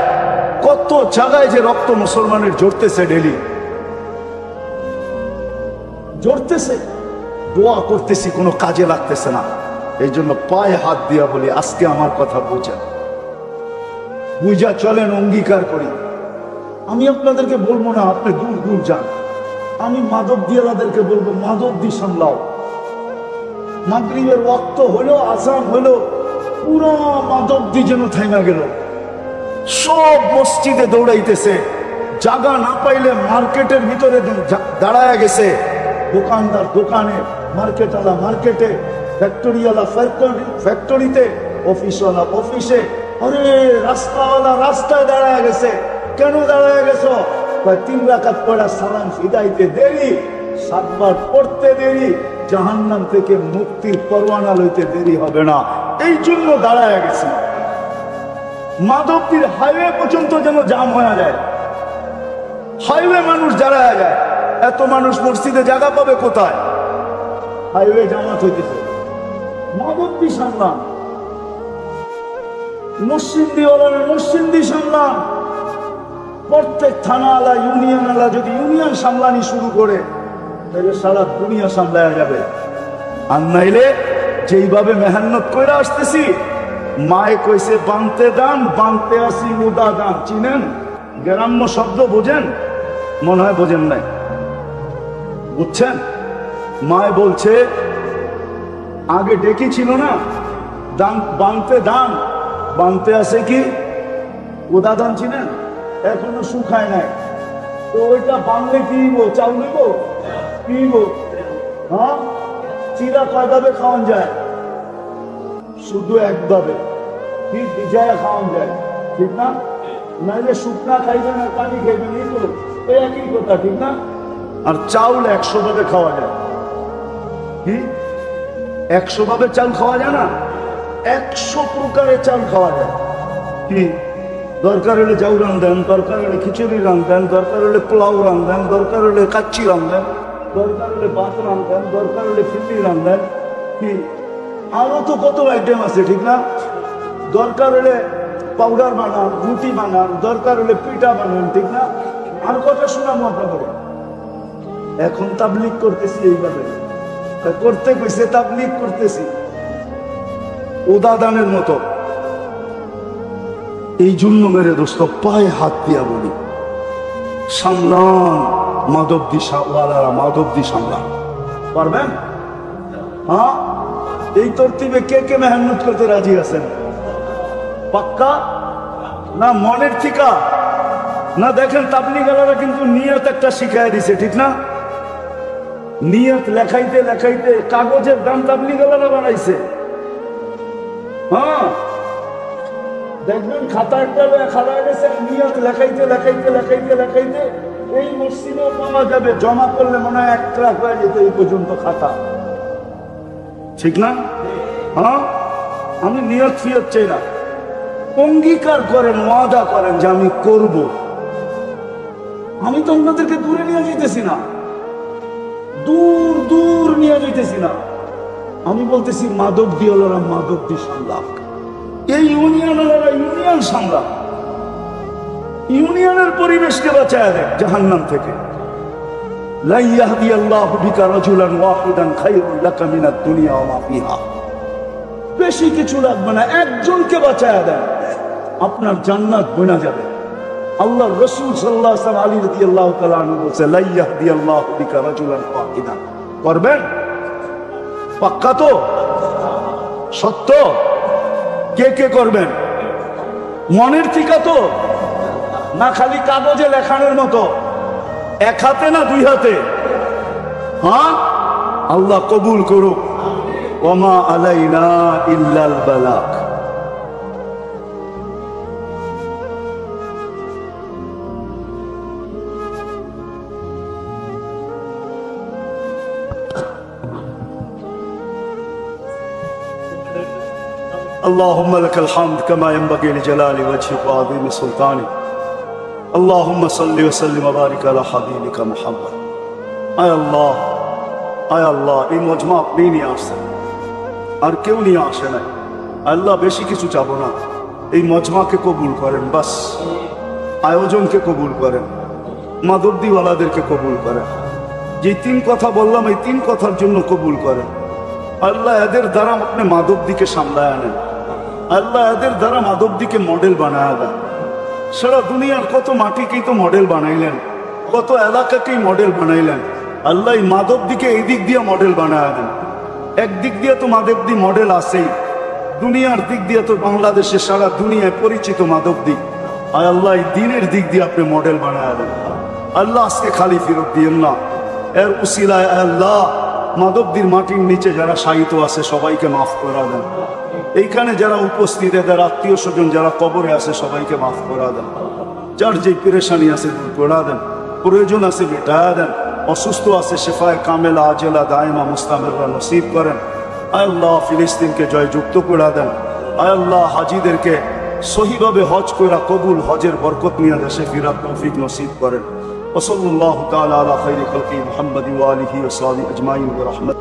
কত জায়গায় যে রক্ত মুসলমানের ঝরতেছে, ডেলি ঝরতেছে। দোয়া করতেছি, কোনো কাজে লাগতেছে না। এই জন্য পায়ে হাত দিয়া বলি, আজকে আমার কথা বুঝা চলেন, অঙ্গীকার করি। আমি আপনাদেরকে বলবো না আপনি দূর দূর যান। আমি মাদক দিয়ালাদেরকে বলবো, মাদক দি সামলাও। মাগরিবের ওয়াক্ত হলো, আযান হলো, পুরো মাদক দি যেন থাইমা গেল। সব মসজিদে দৌড়াইতেছে, জায়গা না পাইলে মার্কেটের ভিতরে দাঁড়ায় গেছে। দোকানদার দোকানে, মার্কেটওয়ালা মার্কেটে, ফ্যাক্টরিওয়ালা ফ্যাক্টরিতে, অফিসওয়ালা অফিসে। আরে রাস্তাওয়ালা রাস্তায় দাঁড়ায় গেছে। কেন দাঁড়ায় গেছো? 3 রাকাত পড়া সালাম ফিদাইতে দেরি, 7 বার পড়তে দেরি, জাহান্নাম থেকে মুক্তির পরোয়ানা লইতে দেরি হবে না, এই জন্য দাঁড়ায় গেছে। মাধবদীর হাইওয়ে পর্যন্ত যেন জাম হয়ে যায়। হাইওয়ে মানুষ দাঁড়ায় যায়। এত মানুষ মসজিদে জায়গা পাবে কোথায়? হাইওয়ে জামাত হইতেছে। মাধবদী সামলান, মসজিদি সামলান। প্রত্যেক থানা আলা, ইউনিয়ন আলা যদি ইউনিয়ন সামলানি শুরু করে, তাহলে সারা দুনিয়া সামলায়া যাবে। আর নাইলে যেইভাবে মেহনত করে আসতেছি, মায়ে কইছে বানতে দান, বানতে আসি উদা দান। চিনেন? গ্রাম্য শব্দ বোঝেন? মনে হয় বোঝেন নাই। বুঝছেন? মায়ে বলছে, আগে ডেকি ছিল না, দান বানতে দান, বানতে আসে কি উদা দান। চিনেন? এখনো শুকায় নাই, তো ওইটা বানলে কি চাউল নিব, পিব। হ্যাঁ, চিরা কয়ভাবে খাওয়ান যায়? শুধু একভাবে, ভিজায় খাওয়ান যায়, ঠিক না? নাইলে শুকনা খাইবেন আর পানি খাইবেন, এই তো একই কথা, ঠিক না? আর চাউল 100 ভাবে খাওয়া যায়। কি 100 ভাবে চাল খাওয়া যায় না? 100 প্রকারের চাল খাওয়া যায়। কি দরকার হলে চাউল রান্ধেন, দরকার হলে খিচুড়ি রান্ধেন, দরকার হলে পোলাও রান্ধেন, দরকার হলে কাচ্চি রান্ধেন, দরকার হলে ভাত রান্ধেন, দরকার হলে খিচুড়ি রান্ধেন। কি আরো তো কত আইটেম আছে, ঠিক না? দরকার হলে পাউডার বানান, রুটি বানান, দরকার হলে পিঠা বানান, ঠিক না? আর কথা শোনাবো আপনাদের। এখন তাবলিগ করতেছি এইভাবে, করতে কইছে তাবলিগ করতেছি উদাদানের মতো। এই জন্য মেরে দোস্ত পায়ে হাত দিয়া বলি, সামলান মাধবদী ওয়ালারা, মাধবদী সামলান। পারবেন? হ্যাঁ, এই তরতিবে কে কে মেহনত করতে রাজি আছেন? পাক্কা না মনের ঠিকা? না দেখেন তাবলীগীরা কিন্তু নিয়ত একটা শিখাই দিছে, ঠিক না? নিয়ত লেখাইতে লেখাইতে কাগজের দাম তাবলীগীরা বানাইছে। হ্যাঁ, দেখবেন খাতা একটা খাতা গেছে, নিয়ত লেখাইতে লেখাইতে লেখাইতে লেখাইতে এই মসজিদেও পাওয়া যাবে, জমা করলে মনে হয় 1 লাখ হয়ে যেত এই পর্যন্ত খাতা, ঠিক না? হ্যাঁ, আমি নিয়ত ফিয়ত চাই না, অঙ্গীকার করেন, ওয়াদা করেন যে আমি করব। আমি তো অন্যদেরকে দূরে নিয়ে যেতেছি না, দূর দূর নিয়ে যেতেছি না। আমি বলতেছি মাদক দিওয়ালারা মাদক দিয়ে সামলাক, এই ইউনিয়নওয়ালারা ইউনিয়ন সামলাক, ইউনিয়নের পরিবেশকে বাঁচায় দেয় জাহান্নাম থেকে। লা ইয়াহদিয়াল্লাহু বিকা রাজুলান ওয়াহিদান খায়রুল লাকা মিনাদ দুনিয়া ওয়া মা ফিহা। বেশি কিছু লাগবে না, একজনকে বাঁচায় দেন, আপনার জান্নাত বনা যাবে। আল্লাহ রাসূল সাল্লাল্লাহু আলাইহি ওয়াসাল্লাম আলী রাদিয়াল্লাহু তাআলা আনহু বলেছে লা ইয়াহদিয়াল্লাহু বিকা রাজুলান ওয়াহিদান। করবেন? পাক্কা তো? সত্য? কে কে করবেন? মনের থেকে তো না, খালি কাগজে লেখানোর মতো? 1 হাতে না 2 হাতে? হ্যাঁ, আল্লাহ কবুল করুক। ওমা আলাইনা ইল্লাল বালাগ। اللهم لك الحمد كما ينبغي لجلال وجهك وعظيم سلطانك اللهم صل وسلم وبارك على حبيبك محمد। আয় আল্লাহ, আয় আল্লাহ, এই মজমা আপনি নিয়ে আসছেন, আর কেউ নিয়ে আসে নাই। আল্লাহ বেশি কিছু চাবো না, এই মজমাকে কবুল করেন, বাস আয়োজনকে কবুল করেন, মাদবদিওয়ালাদেরকে কবুল করেন। যে 3 কথা বললাম এই 3 কথার জন্য কবুল করেন। আল্লাহ এদের দ্বারা আপনি মাদবদিকে সামলায় আনেন, আল্লাহ এদের দ্বারা মাদবদিকে মডেল বানায় দেন। সারা দুনিয়ার কত মাটিকেই তো মডেল বানাইলেন, কত এলাকাকেই মডেল বানাইলেন। আল্লাহ এই মাদবদিকে এই দিক দিয়ে মডেল বানায় দেন। একদিক দিয়ে তো মাদবদি মডেল আছেই, দুনিয়ার দিক দিয়ে তো বাংলাদেশে সারা দুনিয়ায় পরিচিত মাদবদি। আর আল্লাহ এই দিনের দিক দিয়ে আপনি মডেল বানায় দেন। আল্লাহ আজকে খালি ফেরত দিয়েন না, এর উসিলায় আল্লাহ মাদবদির মাটির নিচে যারা শায়িত আছে সবাইকে মাফ করা দেন। এইখানে যারা উপস্থিত, এদের আত্মীয় স্বজন যারা কবরে আছে সবাইকে মাফ করা দেন। যার যে পেরেশানি আছে দূর করা দেন, প্রয়োজন আছে মেটায়া দেন, অসুস্থ আছে শেফায়ে কামেলা আজেলা দায়মা মুস্তামিররা নসিব করেন। আয় আল্লাহ ফিলিস্তিনকে জয়যুক্ত করে দেন। আয় আল্লাহ হাজিদেরকে সহিভাবে হজ কইরা কবুল, হজের বরকত নিয়ে দেশে ফিরার তৌফিক নসিব করেন। ওয়া সাল্লাল্লাহু তাআলা আলা খায়রি খালকি মুহাম্মাদি ওয়া আলিহি ওয়া সাহবিহি আজমাইন বিরহমাতিহি।